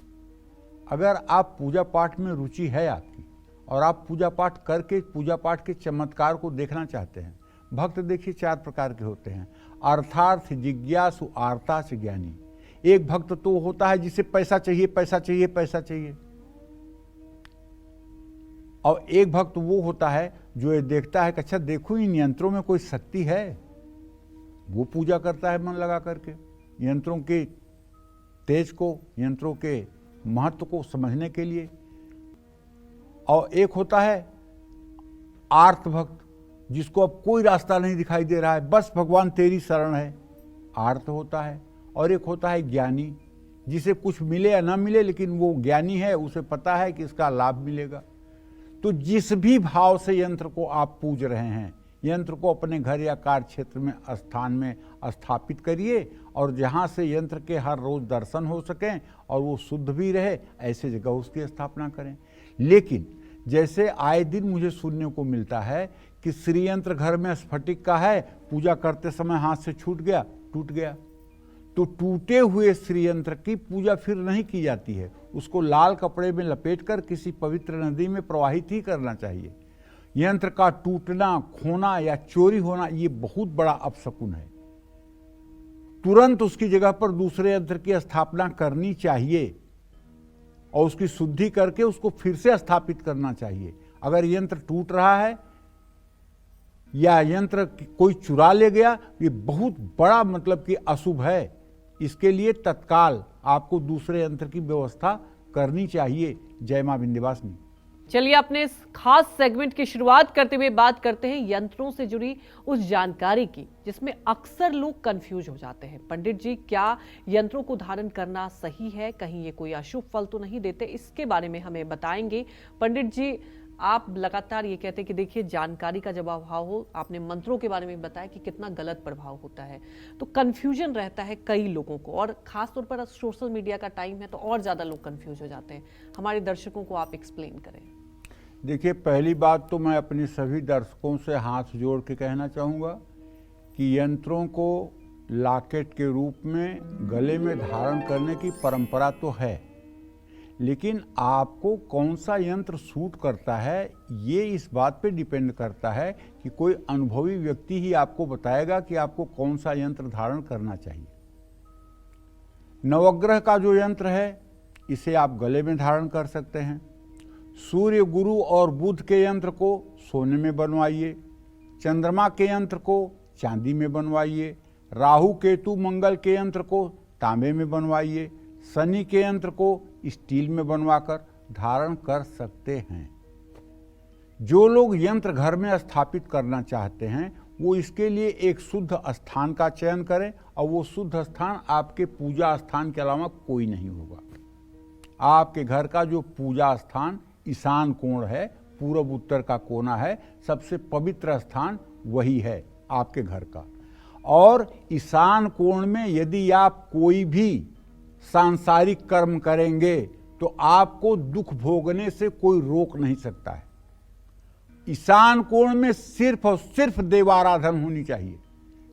अगर आप पूजा पाठ में रुचि है आपकी और आप पूजा पाठ करके पूजा पाठ के चमत्कार को देखना चाहते हैं। भक्त देखिए 4 प्रकार के होते हैं, अर्थार्थ, जिज्ञासु, आर्तास, ज्ञानी। एक भक्त तो होता है जिसे पैसा चाहिए, पैसा चाहिए, पैसा चाहिए, और एक भक्त वो होता है जो ये देखता है कि अच्छा देखो इन यंत्रों में कोई शक्ति है, वो पूजा करता है मन लगा करके, यंत्रों के तेज को, यंत्रों के महत्व को समझने के लिए। और एक होता है आर्त भक्त, जिसको अब कोई रास्ता नहीं दिखाई दे रहा है, बस भगवान तेरी शरण है, आर्त होता है। और एक होता है ज्ञानी, जिसे कुछ मिले या ना मिले, लेकिन वो ज्ञानी है, उसे पता है कि इसका लाभ मिलेगा। तो जिस भी भाव से यंत्र को आप पूज रहे हैं, यंत्र को अपने घर या कार्य क्षेत्र में, स्थान में स्थापित करिए, और जहाँ से यंत्र के हर रोज दर्शन हो सकें और वो शुद्ध भी रहे, ऐसे जगह उसकी स्थापना करें। लेकिन जैसे आए दिन मुझे सुनने को मिलता है कि श्री यंत्र घर में स्फटिक का है, पूजा करते समय हाथ से छूट गया, टूट गया, तो टूटे हुए श्री यंत्र की पूजा फिर नहीं की जाती है, उसको लाल कपड़े में लपेटकर किसी पवित्र नदी में प्रवाहित ही करना चाहिए। यंत्र का टूटना, खोना या चोरी होना ये बहुत बड़ा अपशकुन है। तुरंत उसकी जगह पर दूसरे यंत्र की स्थापना करनी चाहिए और उसकी शुद्धि करके उसको फिर से स्थापित करना चाहिए। अगर यंत्र टूट रहा है या यंत्र कोई चुरा ले गया, ये बहुत बड़ा मतलब कि अशुभ है। इसके लिए तत्काल आपको दूसरे यंत्र की व्यवस्था करनी चाहिए। जय मां विंध्यवासिनी। चलिए, अपने इस खास सेगमेंट की शुरुआत करते हुए बात करते हैं यंत्रों से जुड़ी उस जानकारी की जिसमें अक्सर लोग कंफ्यूज हो जाते हैं। पंडित जी, क्या यंत्रों को धारण करना सही है? कहीं ये कोई अशुभ फल तो नहीं देते? इसके बारे में हमें बताएंगे। पंडित जी, आप लगातार ये कहते हैं कि देखिए जानकारी का जब अभाव हो, आपने मंत्रों के बारे में बताया कि कितना गलत प्रभाव होता है, तो कंफ्यूजन रहता है कई लोगों को, और खासतौर पर सोशल मीडिया का टाइम है तो और ज्यादा लोग कंफ्यूज हो जाते हैं। हमारे दर्शकों को आप एक्सप्लेन करें। देखिए, पहली बात तो मैं अपने सभी दर्शकों से हाथ जोड़ के कहना चाहूँगा कि यंत्रों को लॉकेट के रूप में गले में धारण करने की परंपरा तो है, लेकिन आपको कौन सा यंत्र सूट करता है ये इस बात पे डिपेंड करता है कि कोई अनुभवी व्यक्ति ही आपको बताएगा कि आपको कौन सा यंत्र धारण करना चाहिए। नवग्रह का जो यंत्र है, इसे आप गले में धारण कर सकते हैं। सूर्य, गुरु और बुध के यंत्र को सोने में बनवाइए, चंद्रमा के यंत्र को चांदी में बनवाइए, राहु, केतु, मंगल के यंत्र को तांबे में बनवाइए, शनि के यंत्र को स्टील में बनवाकर धारण कर सकते हैं। जो लोग यंत्र घर में स्थापित करना चाहते हैं, वो इसके लिए एक शुद्ध स्थान का चयन करें, और वो शुद्ध स्थान आपके पूजा स्थान के अलावा कोई नहीं होगा। आपके घर का जो पूजा स्थान ईशान कोण है, पूर्व उत्तर का कोना है, सबसे पवित्र स्थान वही है आपके घर का। और ईशान कोण में यदि आप कोई भी सांसारिक कर्म करेंगे तो आपको दुख भोगने से कोई रोक नहीं सकता है। ईशान कोण में सिर्फ और सिर्फ देवाराधन होनी चाहिए,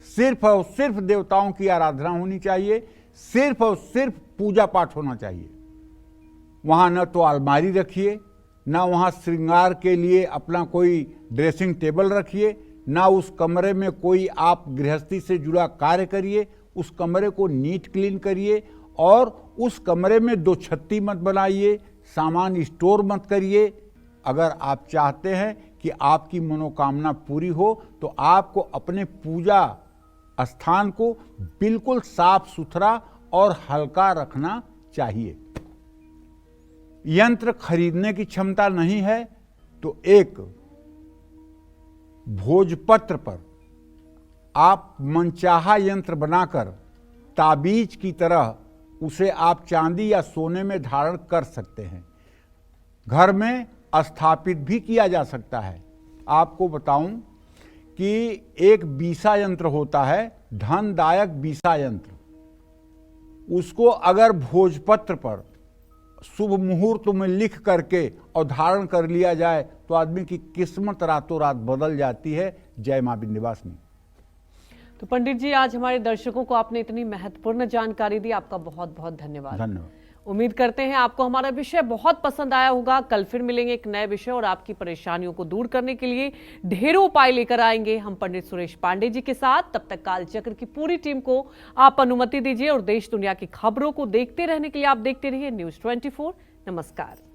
सिर्फ और सिर्फ देवताओं की आराधना होनी चाहिए, सिर्फ और सिर्फ पूजा पाठ होना चाहिए। वहां न तो अलमारी रखिए, ना वहाँ श्रृंगार के लिए अपना कोई ड्रेसिंग टेबल रखिए, ना उस कमरे में कोई आप गृहस्थी से जुड़ा कार्य करिए। उस कमरे को नीट क्लीन करिए, और उस कमरे में 2 छत्ती मत बनाइए, सामान स्टोर मत करिए। अगर आप चाहते हैं कि आपकी मनोकामना पूरी हो तो आपको अपने पूजा स्थान को बिल्कुल साफ सुथरा और हल्का रखना चाहिए। यंत्र खरीदने की क्षमता नहीं है तो एक भोजपत्र पर आप मनचाहा यंत्र बनाकर ताबीज की तरह उसे आप चांदी या सोने में धारण कर सकते हैं। घर में स्थापित भी किया जा सकता है। आपको बताऊं कि एक बीसा यंत्र होता है, धनदायक बीसा यंत्र। उसको अगर भोजपत्र पर शुभ मुहूर्त में लिख करके और धारण कर लिया जाए तो आदमी की किस्मत रातों रात बदल जाती है। जय मां विंध्यवासिनी। तो पंडित जी, आज हमारे दर्शकों को आपने इतनी महत्वपूर्ण जानकारी दी, आपका बहुत बहुत धन्यवाद। धन्यवाद। उम्मीद करते हैं आपको हमारा विषय बहुत पसंद आया होगा। कल फिर मिलेंगे एक नए विषय और आपकी परेशानियों को दूर करने के लिए ढेरों उपाय लेकर आएंगे हम पंडित सुरेश पांडे जी के साथ। तब तक कालचक्र की पूरी टीम को आप अनुमति दीजिए और देश दुनिया की खबरों को देखते रहने के लिए आप देखते रहिए News 24। नमस्कार।